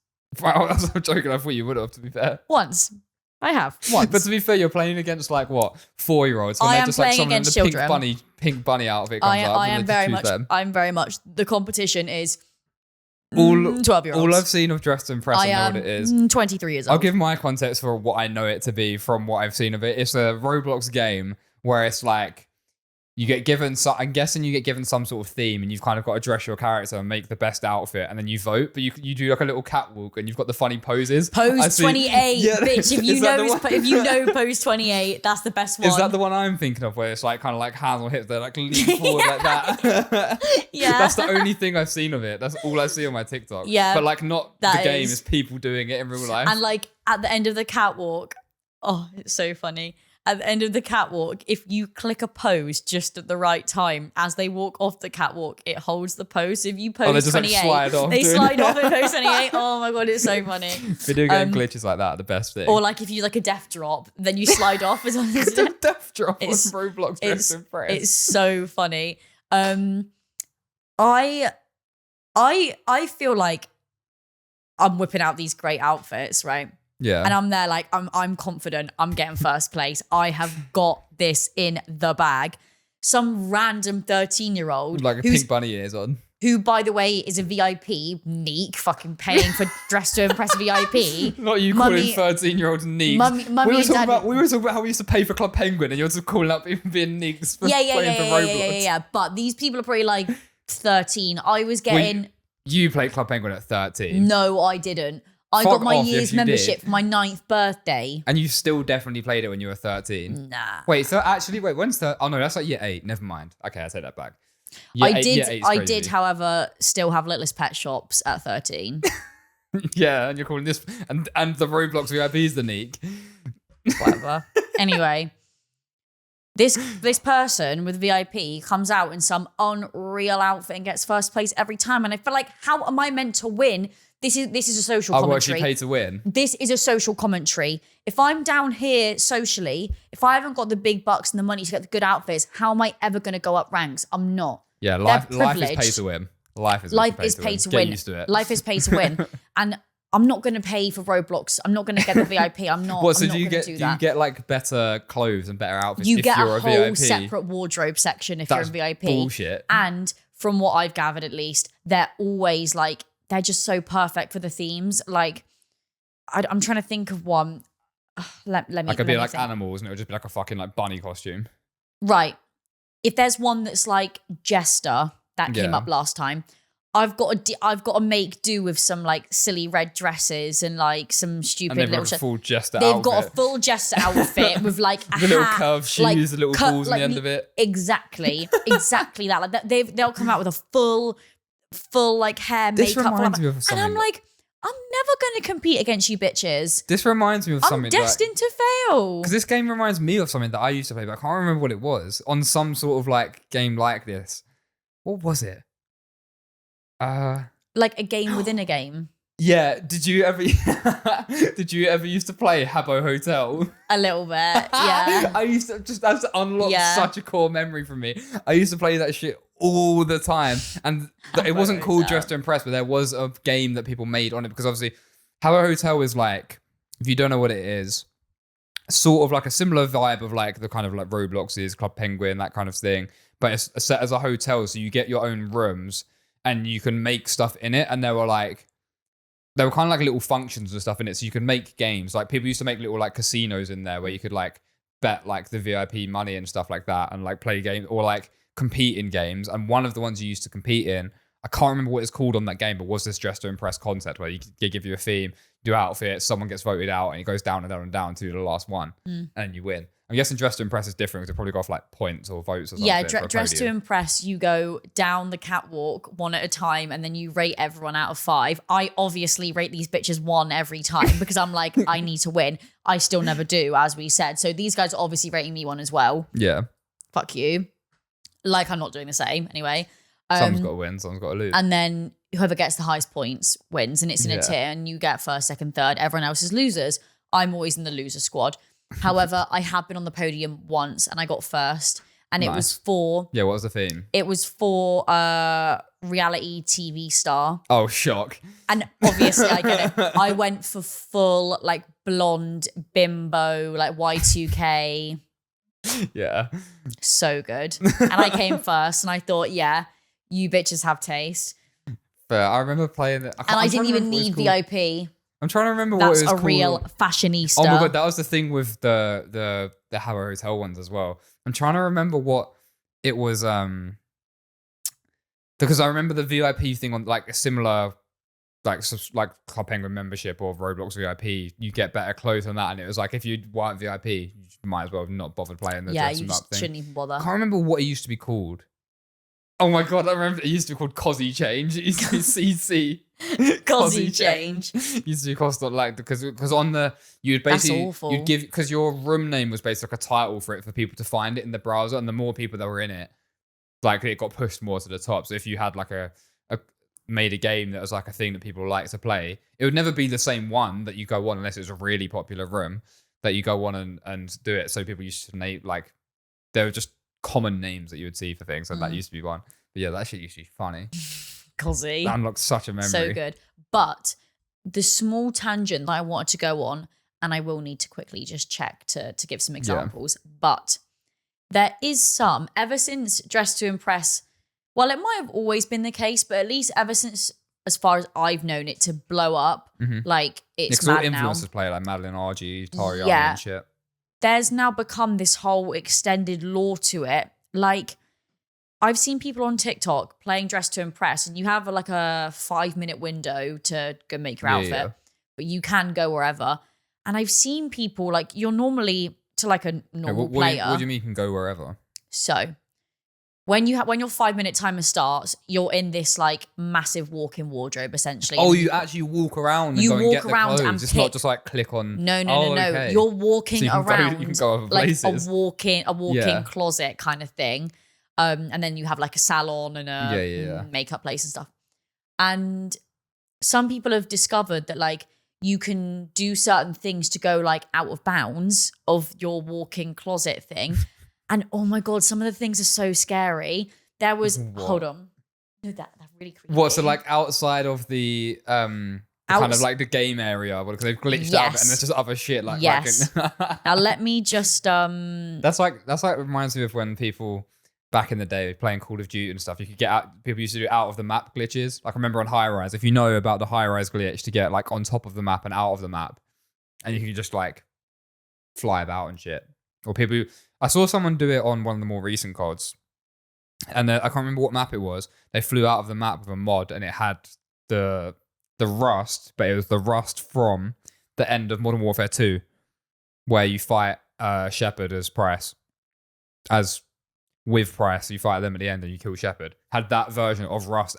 Wow, that's a joke. I thought you would have, to be fair. Once. I have. Once. But to be fair, you're playing against like what? 4-year-olds. I am just playing like against in children. Pink bunny outfit comes up. I'm very much. The competition is 12-year-olds. All I've seen of Dress to Impress and know what it is. 23 years old. I'll give my context for what I know it to be from what I've seen of it. It's a Roblox game where it's like you get given I'm guessing you get given some sort of theme and you've kind of got to dress your character and make the best outfit and then you vote, but you do like a little catwalk and you've got the funny poses. Pose 28, bitch. If you know Pose 28, that's the best one. Is that the one I'm thinking of where it's like kind of like hands on hips, they're like lean forward like that? Yeah. That's the only thing I've seen of it. That's all I see on my TikTok. Yeah. But like not the game, is people doing it in real life. And like at the end of the catwalk, oh, it's so funny. at the end of the catwalk, if you click a pose just at the right time, as they walk off the catwalk, it holds the pose. So if you pose they 28, slide off. they slide off in pose 28. Oh my God, it's so funny. Video game glitches like that are the best thing. Or like if you like a death drop, then you slide off. As a death drop on Roblox. It's so funny. I feel like I'm whipping out these great outfits, right? Yeah. And I'm there like, I'm confident. I'm getting first place. I have got this in the bag. Some random 13-year-old. Like a pink bunny ears on. Who, by the way, is a VIP. Nik, fucking paying for Dress to Impress VIP. Not you calling 13-year-olds Niks. We were talking about how we used to pay for Club Penguin and you're just calling up people being Niks for playing for Roblox. Yeah. But these people are probably like 13. I was getting... You played Club Penguin at 13. No, I didn't. I got my year's membership for my 9th birthday. And you still definitely played it when you were 13? Nah. Wait, when's the... Oh, no, that's like year 8. Never mind. Okay, I take that back. I did, however, still have Littlest Pet Shops at 13. Yeah, and you're calling this... And the Roblox VIP's the Nik. Whatever. Anyway, this person with VIP comes out in some unreal outfit and gets first place every time. And I feel like, how am I meant to win? This is a social commentary. I'll actually pay to win. This is a social commentary. If I'm down here socially, if I haven't got the big bucks and the money to get the good outfits, how am I ever going to go up ranks? I'm not. Yeah, life is pay to win. Life is pay to win. Get used to it. Life is pay to win. And I'm not going to pay for Roblox. I'm not going to get the VIP. I'm not. What? So do you get like better clothes and better outfits? You if get you're a whole VIP? separate wardrobe section if you're a VIP. Bullshit. And from what I've gathered, at least, they're always like, they're just so perfect for the themes. Like, I'm trying to think of one. Let me. Like it'd be like animals, and it would just be like a fucking like bunny costume. Right. If there's one that's like Jester that came up last time, I've got to make do with some like silly red dresses and like some stupid and little. Got a full Jester they've outfit. got a full Jester outfit with like a the little hat, curved shoes, the little balls on the end of it. Exactly that. Like they'll come out with a full like hair this makeup. Reminds me of something. And I'm like, I'm never going to compete against you bitches. This reminds me of something. I'm destined to fail. Because this game reminds me of something that I used to play, but I can't remember what it was. On some sort of like game like this. What was it? Like a game within a game. Yeah. Did you ever used to play Habbo Hotel? A little bit. Yeah. I used to that's unlocked such a core memory for me. I used to play that shit all the time. And it wasn't called Dress to Impress, but there was a game that people made on it because obviously Habbo Hotel is like, if you don't know what it is, sort of like a similar vibe of like the kind of like Roblox's, Club Penguin, that kind of thing. But it's set as a hotel, so you get your own rooms and you can make stuff in it. And there were kind of like little functions and stuff in it. So you can make games. Like people used to make little like casinos in there where you could like bet like the VIP money and stuff like that and like play games or like compete in games. And one of the ones you used to compete in, I can't remember what it's called on that game, but was this Dress to Impress concept where they give you a theme, do outfits, someone gets voted out and it goes down and down and down to the last one and you win. I'm guessing Dress to Impress is different because they probably go off like points or votes or something. Yeah, Dress to Impress, you go down the catwalk one at a time and then you rate everyone out of 5. I obviously rate these bitches 1 every time because I'm like, I need to win. I still never do, as we said. So these guys are obviously rating me 1 as well. Yeah. Fuck you. Like I'm not doing the same anyway. Someone's got to win, someone's got to lose. And then whoever gets the highest points wins and it's in a tier and you get first, second, third. Everyone else is losers. I'm always in the loser squad. However, I have been on the podium once and I got first. And it was for... Yeah, what was the theme? It was for reality TV star. Oh, shock. And obviously I get it. I went for full like blonde bimbo, like Y2K. Yeah. So good. And I came first and I thought, yeah, you bitches have taste. But I remember playing it. And I didn't even need VIP. I'm trying to remember what it was called. That's a real fashionista. Oh my God, that was the thing with the Habbo Hotel ones as well. I'm trying to remember what it was, because I remember the VIP thing on like a similar, like Club Penguin membership or Roblox VIP, you get better clothes on that. And it was like, if you weren't VIP, you might as well have not bothered playing the dress you them up thing. Shouldn't even bother. I can't remember what it used to be called. Oh my God, I remember it used to be called Cosy Change. It used to be CC. Cosy change. Used to cost like because on the you'd basically you'd give because your room name was basically like a title for it for people to find it in the browser, and the more people that were in it, like it got pushed more to the top. So if you had like a made a game that was like a thing that people like to play, it would never be the same one that you go on unless it was a really popular room that you go on and do it. So people used to name like there were just common names that you would see for things, and that used to be one. But yeah, that shit used to be funny. Cosy. That unlocked such a memory. So good. But the small tangent that I wanted to go on, and I will need to quickly just check to give some examples, but there is some, ever since Dress to Impress, well, it might have always been the case, but at least ever since, as far as I've known it to blow up, like it's mad now. Influencers play like Madeline RG, Tari and shit. There's now become this whole extended lore to it. Like, I've seen people on TikTok playing Dress to Impress, and you have like a 5-minute window to go make your outfit, but you can go wherever. And I've seen people like, you're normally to like a normal player. What do you mean you can go wherever? So when your 5-minute timer starts, you're in this like massive walk-in wardrobe essentially. Oh, you actually walk around and go and get the clothes. And it's not just like click on. No. Okay. You're walking around you can go other like places. a walk-in closet kind of thing. And then you have like a salon and a makeup place and stuff. And some people have discovered that like you can do certain things to go like out of bounds of your walk-in closet thing. And oh my God, some of the things are so scary. There was, hold on. No, that really creepy. What, so like outside of the kind of like the game area, because they've glitched out of it and there's just other shit like. Yes. Now let me just. That's like reminds me of when people back in the day playing Call of Duty and stuff. You could get out. People used to do out of the map glitches. Like I remember on High Rise, if you know about the High Rise glitch to get like on top of the map and out of the map, and you can just like fly about and shit. Or people. I saw someone do it on one of the more recent CODs, and I can't remember what map it was. They flew out of the map with a mod, and it had the rust, but it was the rust from the end of Modern Warfare 2, where you fight Shepard as Price. As with Price, you fight them at the end and you kill Shepard. Had that version of rust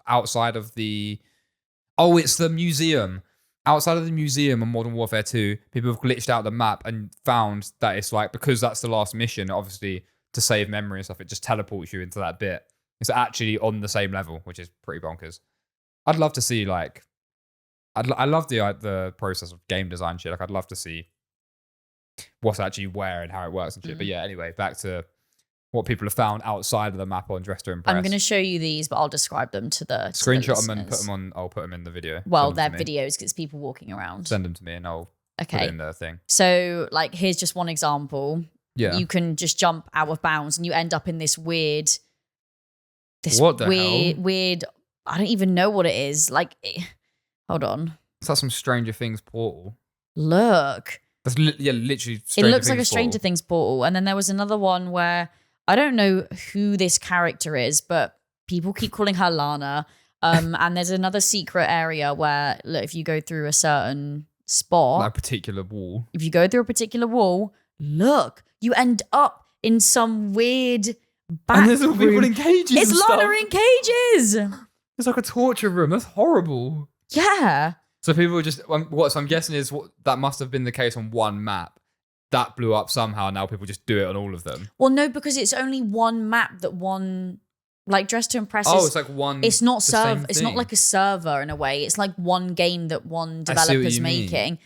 outside of the... Oh, it's the museum. Outside of the museum on Modern Warfare 2, people have glitched out the map and found that it's like, because that's the last mission, obviously, to save memory and stuff, it just teleports you into that bit. It's actually on the same level, which is pretty bonkers. I'd love to see, like... I love the process of game design shit. Like, I'd love to see what's actually where and how it works and shit. But yeah, anyway, back to what people have found outside of the map on Dress to Impress. I'm going to show you these, but I'll describe them to the screenshot them and put them on. I'll put them in the video. Well, they're videos because it's people walking around. Send them to me and I'll put it in the thing. So, like, here's just one example. Yeah. You can just jump out of bounds and you end up in this weird. What the hell? Weird. I don't even know what it is. Like, hold on. Is that some Stranger Things portal? Look. That's literally. It looks like a Stranger Things portal. And then there was another one where I don't know who this character is, but people keep calling her Lana. And there's another secret area where, look, if you go through a certain spot, like a particular wall. If you go through a particular wall, look, you end up in some weird back and there's all people room. In cages. It's Lana in cages. It's like a torture room. That's horrible. Yeah. So people were just what? So I'm guessing is that must have been the case on one map. That blew up somehow. Now people just do it on all of them. Well, no, because it's only one map that one, like Dress to Impress. Oh, it's like one. It's not It's not like a server in a way. It's like one game that one developer's making.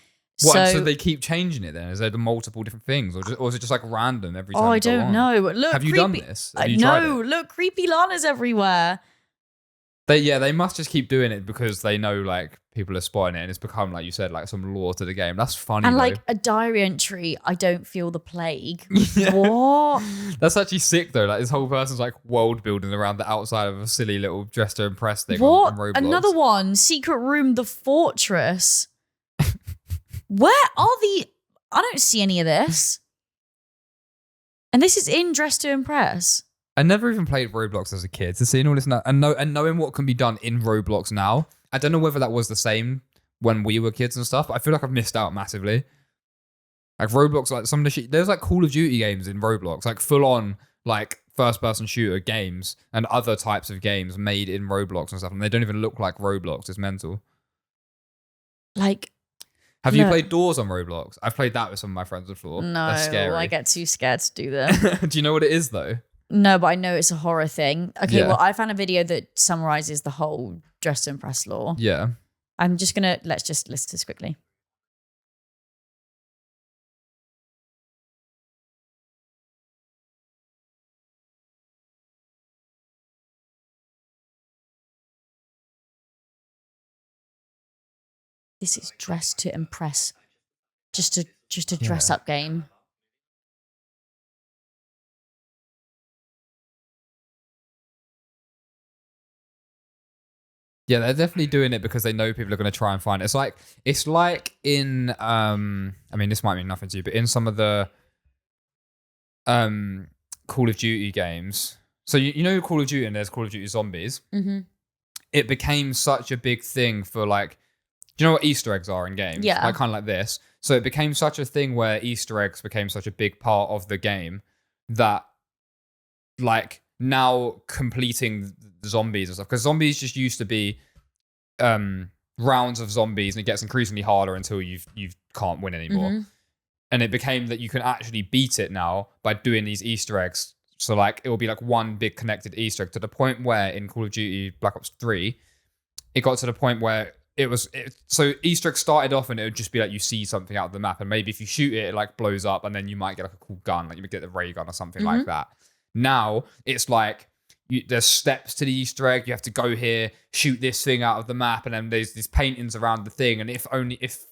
What? So they keep changing it then? Is there multiple different things, or is it just like random every time? Oh, I don't know. Look, have you done this? Have you tried it? Look, creepy Lana's everywhere. They must just keep doing it because they know like people are spotting it, and it's become, like you said, like some lore to the game. That's funny. And though. like a diary entry, I don't feel the plague. Yeah. What? That's actually sick though. Like this whole person's like world building around the outside of a silly little Dress to Impress thing. What? On Roblox. Another one, Secret Room, the Fortress. Where are the... I don't see any of this. And this is in Dress to Impress. I never even played Roblox as a kid. So seeing all this now and knowing what can be done in Roblox now, I don't know whether that was the same when we were kids and stuff, but I feel like I've missed out massively. Like Roblox, like some of the shit, there's like Call of Duty games in Roblox, like full on, like first-person shooter games and other types of games made in Roblox and stuff, and they don't even look like Roblox. It's mental. Like, have you played Doors on Roblox? I've played that with some of my friends before. No, that's scary. I get too scared to do that. Do you know what it is though? No, but I know it's a horror thing. Okay, Yeah. well, I found a video that summarizes the whole Dress to Impress law. Yeah. I'm just gonna let's just list this quickly. This is Dress to Impress. Just a dress up game. Yeah, they're definitely doing it because they know people are going to try and find it. It's like in I mean, this might mean nothing to you, but in some of the Call of Duty games. So you know Call of Duty and there's Call of Duty Zombies. Mm-hmm. It became such a big thing for like, do you know what Easter eggs are in games? Yeah. Like kind of like this. So it became such a thing where Easter eggs became such a big part of the game that like now completing the zombies and stuff, because zombies just used to be rounds of zombies and it gets increasingly harder until you can't win anymore. Mm-hmm. And it became that you can actually beat it now by doing these Easter eggs. So like it will be like one big connected Easter egg to the point where in Call of Duty Black Ops 3, it got to the point where so Easter egg started off and it would just be like you see something out of the map and maybe if you shoot it, it like blows up and then you might get like a cool gun, like you might get the ray gun or something like that. Now it's like there's steps to the Easter egg. You have to go here, shoot this thing out of the map, and then there's these paintings around the thing. And if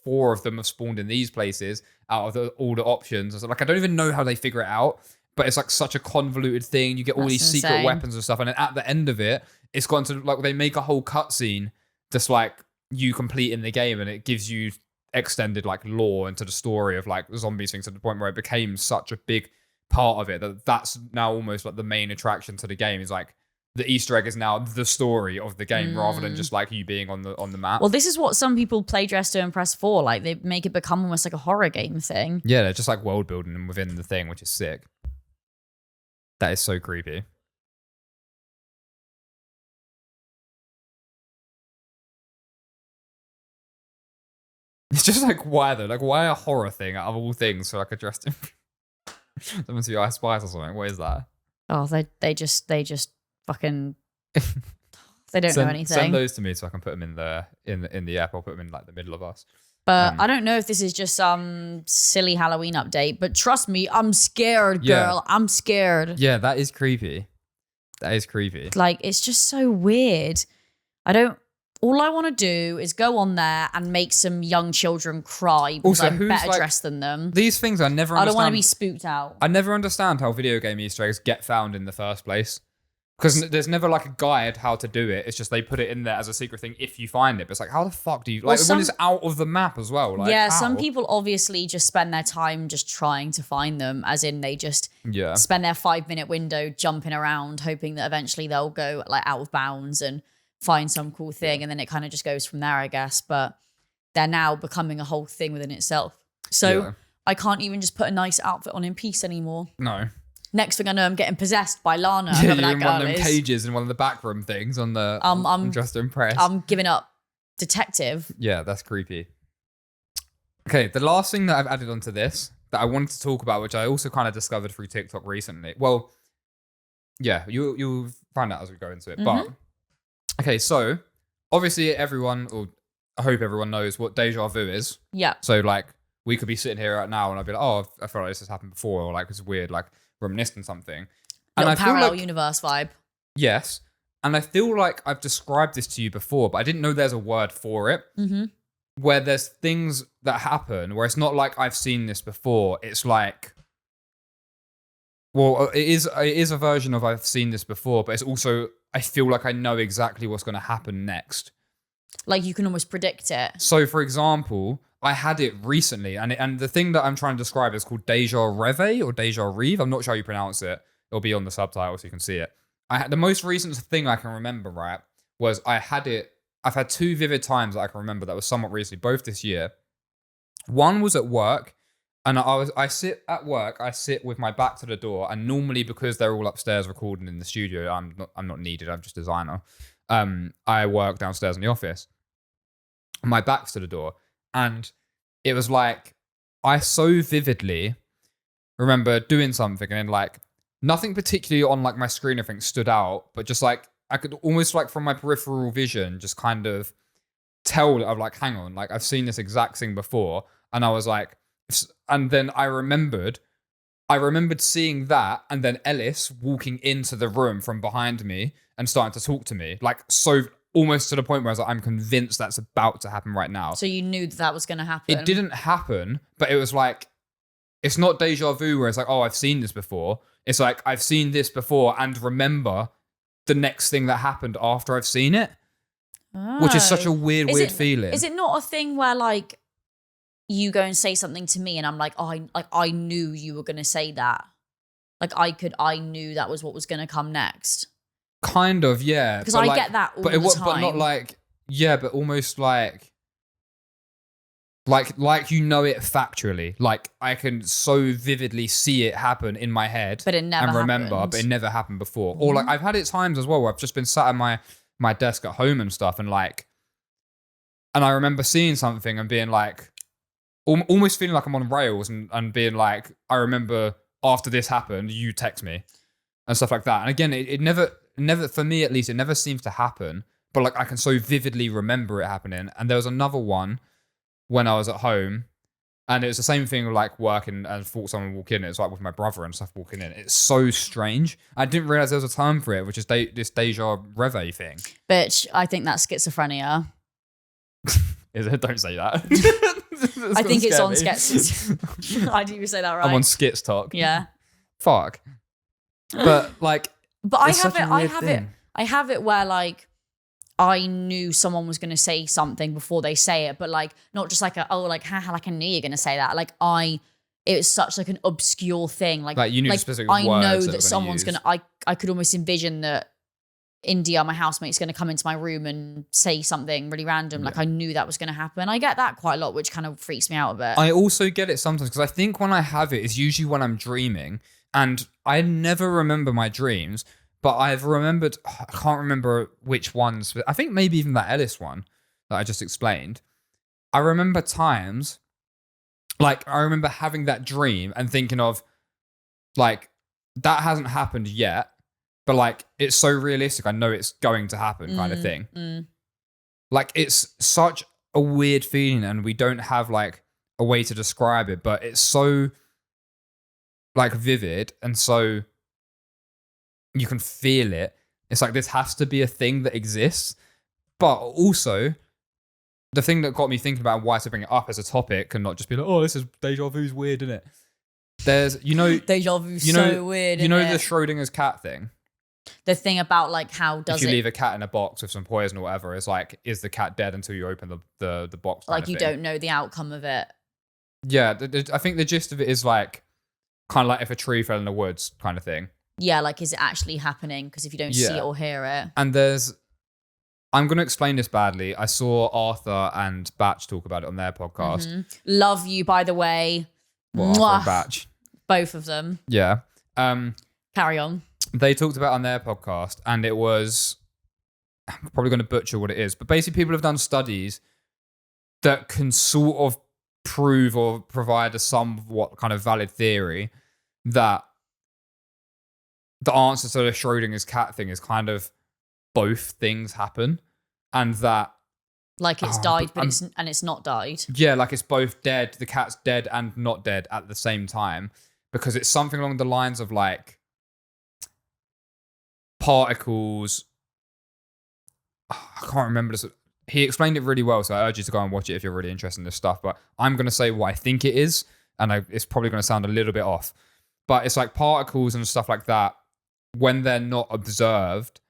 4 of them have spawned in these places out of all the options, so like I don't even know how they figure it out, but it's like such a convoluted thing. You get all these secret weapons and stuff, and then at the end of it, it's gone to like they make a whole cutscene just like you complete in the game, and it gives you extended like lore into the story of like the zombies things to the point where it became such a big part of it that's now almost like the main attraction to the game is like the Easter egg is now the story of the game rather than just like you being on the map. Well, this is what some people play Dress to Impress for. Like they make it become almost like a horror game thing. Yeah, they're just like world building within the thing, which is sick. That is so creepy. It's just like why though? Like why a horror thing out of all things for like a dressed in someone to I Spice or something? What is that? Oh, they just fucking they don't know anything. Send those to me so I can put them in the app. I'll put them in like the middle of us. But I don't know if this is just some silly Halloween update, but trust me, I'm scared, girl. I'm scared. Yeah, that is creepy. That is creepy. Like, it's just so weird. All I want to do is go on there and make some young children cry because Also, I'm better dressed than them. These things I never understand. I don't want to be spooked out. I never understand how video game Easter eggs get found in the first place. Because there's never like a guide how to do it. It's just they put it in there as a secret thing if you find it. But it's like, how the fuck do you... Like, when it's out of the map as well. Like, yeah, how? some people obviously just spend their time just trying to find them, as in they just spend their 5-minute window jumping around, hoping that eventually they'll go like out of bounds and find some cool thing. And then it kind of just goes from there, I guess. But they're now becoming a whole thing within itself. So I can't even just put a nice outfit on in peace anymore. No. Next thing I know, I'm getting possessed by Lana. Yeah, you're in one of them cages in one of the backroom things on the I'm Just Impressed. I'm giving up. Detective. Yeah, that's creepy. Okay, the last thing that I've added onto this that I wanted to talk about, which I also kind of discovered through TikTok recently. Well, yeah, you'll find out as we go into it. But, okay, so obviously everyone, or I hope everyone knows what Deja Vu is. Yeah. So, like, we could be sitting here right now and I'd be like, oh, I feel like this has happened before, or like, it's weird, like, reminiscent something. And I parallel feel like, universe vibe. Yes. And I feel like I've described this to you before, but I didn't know there's a word for it. Mm-hmm. Where there's things that happen where it's not like I've seen this before. It's like, well, it is a version of I've seen this before, but it's also, I feel like I know exactly what's going to happen next. Like you can almost predict it. So, for example, I had it recently, and the thing that I'm trying to describe is called Deja Reve or Deja Reve. I'm not sure how you pronounce it. It'll be on the subtitle so you can see it. The most recent thing I can remember, right, was I've had 2 vivid times that I can remember that was somewhat recently, both this year. One was at work, And I sit at work. I sit with my back to the door, and normally because they're all upstairs recording in the studio, I'm not needed. I'm just a designer. I work downstairs in the office. My back's to the door, and it was like I so vividly remember doing something, and then like nothing particularly on like my screen I think stood out, but just like I could almost like from my peripheral vision just kind of tell that I'm like, hang on, like I've seen this exact thing before, and I was like. And then I remembered seeing that, and then Ellis walking into the room from behind me and starting to talk to me, like so almost to the point where I was like, I'm convinced that's about to happen right now. So you knew that was going to happen. It didn't happen, but it was like, it's not deja vu where it's like, oh, I've seen this before. It's like, I've seen this before and remember the next thing that happened after I've seen it, which is such a weird feeling. Is it not a thing where like, you go and say something to me and I'm like, oh, I knew you were going to say that. Like I knew that was what was going to come next. Kind of, yeah. Because I get that all the time. But not like, yeah, but almost like you know it factually. Like I can so vividly see it happen in my head. But it never happened. Remember, but it never happened before. Or like I've had it times as well where I've just been sat at my desk at home and stuff and I remember seeing something and being like, almost feeling like I'm on rails and being like, I remember after this happened, you text me and stuff like that. And again, it never, for me at least, it never seems to happen. But like I can so vividly remember it happening. And there was another one when I was at home, and it was the same thing with like working and thought someone walk in. It was like with my brother and stuff walking in. It's so strange. I didn't realize there was a term for it, which is this Deja Reve thing. Bitch, I think that's schizophrenia. Is it? Don't say that. I think it's on skits. I didn't even say that right. I'm on skits talk. Yeah. Fuck. But like, but I have it where like I knew someone was going to say something before they say it, but like not just like haha, like I knew you're going to say that. Like it was such like an obscure thing. Like you knew specific I words know that someone's going to. I could almost envision that. India, my housemate's going to come into my room and say something really random. Like I knew that was going to happen. I get that quite a lot, which kind of freaks me out a bit. I also get it sometimes because I think when I have it, it's usually when I'm dreaming, and I never remember my dreams, but I've remembered, I can't remember which ones, but I think maybe even that Ellis one that I just explained. I remember times, like I remember having that dream and thinking of like, that hasn't happened yet. But like, it's so realistic. I know it's going to happen kind of thing. Like, it's such a weird feeling and we don't have like a way to describe it, but it's so like vivid. And so you can feel it. It's like, this has to be a thing that exists. But also the thing that got me thinking about why to bring it up as a topic and not just be like, oh, this is deja vu's weird, isn't it? There's, deja vu's so weird. You know the Schrodinger's cat thing? The thing about like how does if you leave a cat in a box with some poison or whatever, it's like, is the cat dead until you open the box? Like you don't know the outcome of it. Yeah, I think the gist of it is like kind of like if a tree fell in the woods kind of thing. Yeah, like is it actually happening? Because if you don't see it or hear it. And I'm going to explain this badly. I saw Arthur and Batch talk about it on their podcast. Mm-hmm. Love you, by the way. What, Arthur and Batch? Both of them. Yeah. Carry on. They talked about it on their podcast, and it was, I'm probably going to butcher what it is, but basically people have done studies that can sort of prove or provide a somewhat kind of valid theory that the answer to the Schrodinger's cat thing is kind of both things happen, and that like it's died, but it's not died. Yeah, like it's both dead. The cat's dead and not dead at the same time, because it's something along the lines of like particles. I can't remember this. He explained it really well, so I urge you to go and watch it if you're really interested in this stuff. But I'm going to say what I think it is, and it's probably going to sound a little bit off. But it's like particles and stuff like that, when they're not observed,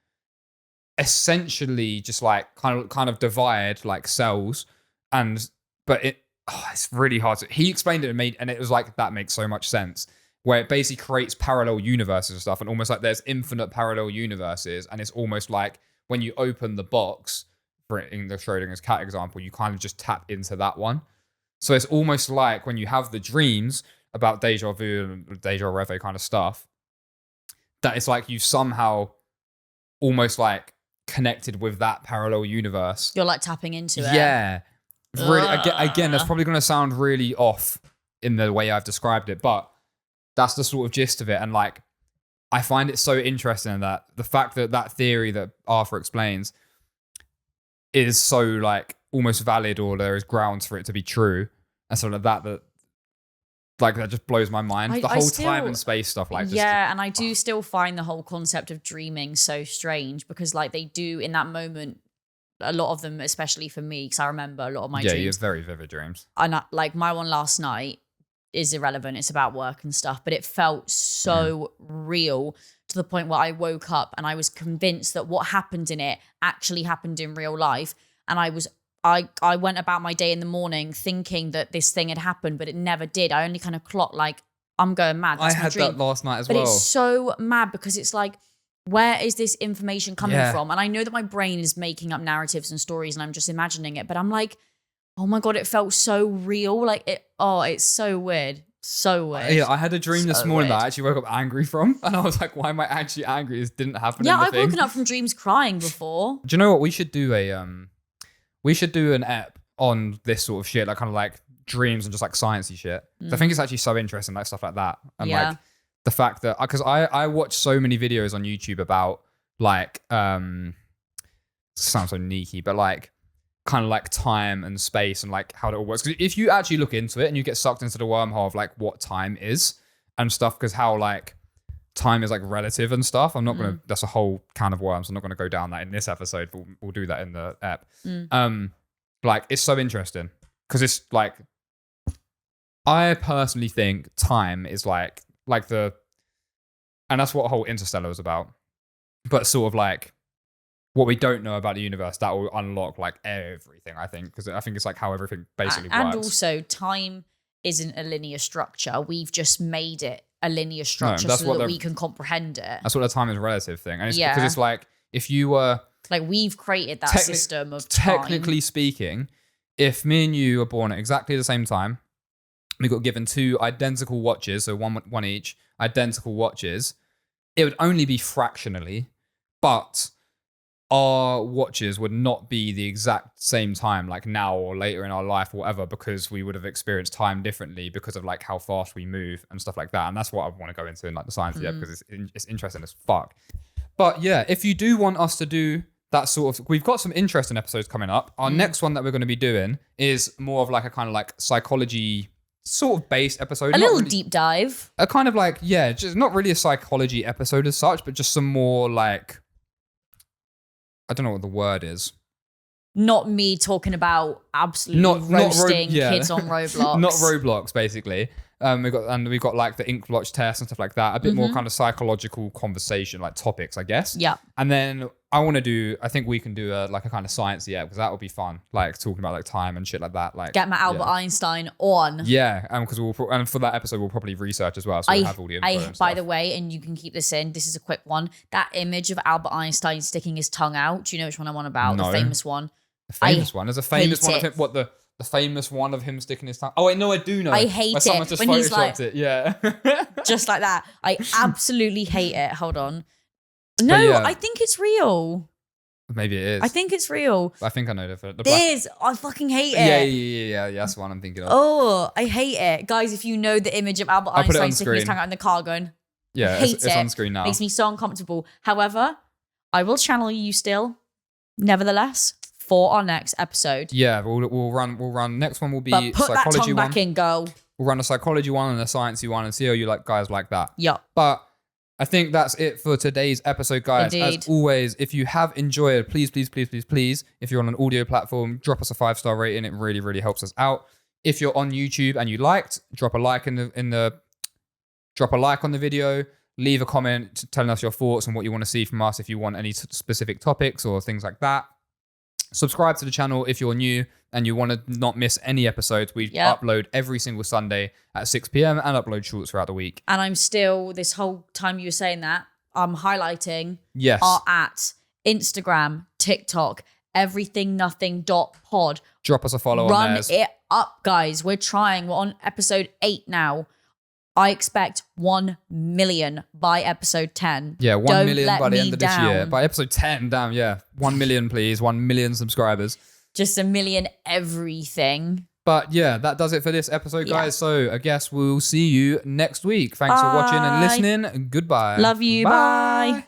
essentially just like kind of divide like cells. But it's really hard to. He explained it and it was like, that makes so much sense. Where it basically creates parallel universes and stuff, and almost like there's infinite parallel universes, and it's almost like when you open the box, in the Schrodinger's cat example, you kind of just tap into that one. So it's almost like when you have the dreams about deja vu and deja reve kind of stuff, that it's like you somehow almost like connected with that parallel universe. You're like tapping into it. Yeah. Really, again, that's probably going to sound really off in the way I've described it, but that's the sort of gist of it. And like, I find it so interesting that the fact that that theory that Arthur explains is so like almost valid, or there is grounds for it to be true, and sort of that just blows my mind. The whole time and space stuff, like and I do still find the whole concept of dreaming so strange, because like they do in that moment, a lot of them, especially for me, because I remember a lot of my dreams. Yeah, you have very vivid dreams. And like my one last night is irrelevant. It's about work and stuff, but it felt so real to the point where I woke up and I was convinced that what happened in it actually happened in real life. And I went about my day in the morning thinking that this thing had happened, but it never did. I only kind of clocked like, I'm going mad. That's I had that last night as well. But it's so mad because it's like, where is this information coming from? And I know that my brain is making up narratives and stories and I'm just imagining it, but I'm like, oh my God, it felt so real. Like it's so weird. So weird. Yeah, I had a dream this morning that I actually woke up angry from. And I was like, why am I actually angry? This didn't happen. Yeah, I've woken up from dreams crying before. Do you know what? We should do an ep on this sort of shit, like kind of like dreams and just like sciencey shit. I think it's actually so interesting, like stuff like that. And like the fact that, because I watch so many videos on YouTube about like, sounds so neaky, but like kind of like time and space and like how it all works. Because if you actually look into it and you get sucked into the wormhole of like what time is and stuff, because how like time is like relative and stuff. I'm not going to, that's a whole can of worms. I'm not going to go down that in this episode. We'll do that in the app. Like it's so interesting because it's like, I personally think time is like and that's what whole Interstellar is about, but sort of like what we don't know about the universe that will unlock like everything, I think, because I think it's like how everything basically works. And also time isn't a linear structure. We've just made it a linear structure so that we can comprehend it. That's what the time is relative thing. And it's because it's like, if you were... like we've created that system of time. Technically speaking, if me and you are born at exactly the same time, we got given two identical watches, so one each, identical watches, it would only be fractionally, but our watches would not be the exact same time, like now or later in our life or whatever, because we would have experienced time differently because of like how fast we move and stuff like that. And that's what I want to go into in like the science of it, because it's interesting as fuck. But yeah, if you do want us to do that sort of, we've got some interesting episodes coming up. Our next one that we're going to be doing is more of like a kind of like psychology sort of based episode. A little deep dive. A kind of like, yeah, just not really a psychology episode as such, but just some more like, I don't know what the word is. Not me talking about absolutely roasting kids on Roblox. Not Roblox, basically. We've got like the ink blotch test and stuff like that. A bit more kind of psychological conversation, like topics, I guess. Yeah. And then I think we can do a kind of sciencey, because that would be fun. Like talking about like time and shit like that. Like get my Albert Einstein on. Yeah, because and for that episode we'll probably research as well, so we'll have all the info. By the way, and you can keep this in. This is a quick one. That image of Albert Einstein sticking his tongue out. Do you know which one I'm on about? No. The famous one. The famous one. There's a famous one of him. What the famous one of him sticking his tongue? Oh wait, no, I do know. I hate someone just when he's like, it. Yeah, just like that. I absolutely hate it. Hold on. No, I think it's real. Maybe it is. I think it's real. I think I know the I fucking hate it. Yeah. That's the one I'm thinking of. Oh, I hate it. Guys, if you know the image of Albert Einstein sticking his tongue out in the car going, yeah, it's on screen now. Makes me so uncomfortable. However, I will channel you still, nevertheless, for our next episode. Yeah, we'll run. Next one will be but put psychology that tongue back in, girl. We'll run a psychology one and a sciencey one and see how you like guys like that. Yeah. But I think that's it for today's episode, guys. Indeed. As always, if you have enjoyed, please, if you're on an audio platform, drop us a 5-star rating. It really, really helps us out. If you're on YouTube and you liked, drop a like on the video. Leave a comment telling us your thoughts and what you want to see from us. If you want any specific topics or things like that. Subscribe to the channel if you're new and you want to not miss any episodes. We upload every single Sunday at 6 p.m. and upload shorts throughout the week. And I'm still, this whole time you were saying that, I'm highlighting yes. our at Instagram, TikTok, everythingnothing.pod. Drop us a follow on Run theirs. it up, guys. We're trying. We're on episode 8 now. I expect 1 million by episode 10. Yeah, 1 Don't million let by the me end of this year. down. By episode 10, damn, yeah. 1 million, please. 1 million subscribers. Just a million everything. But yeah, that does it for this episode, guys. So I guess we'll see you next week. Thanks for watching and listening. Goodbye. Love you. Bye.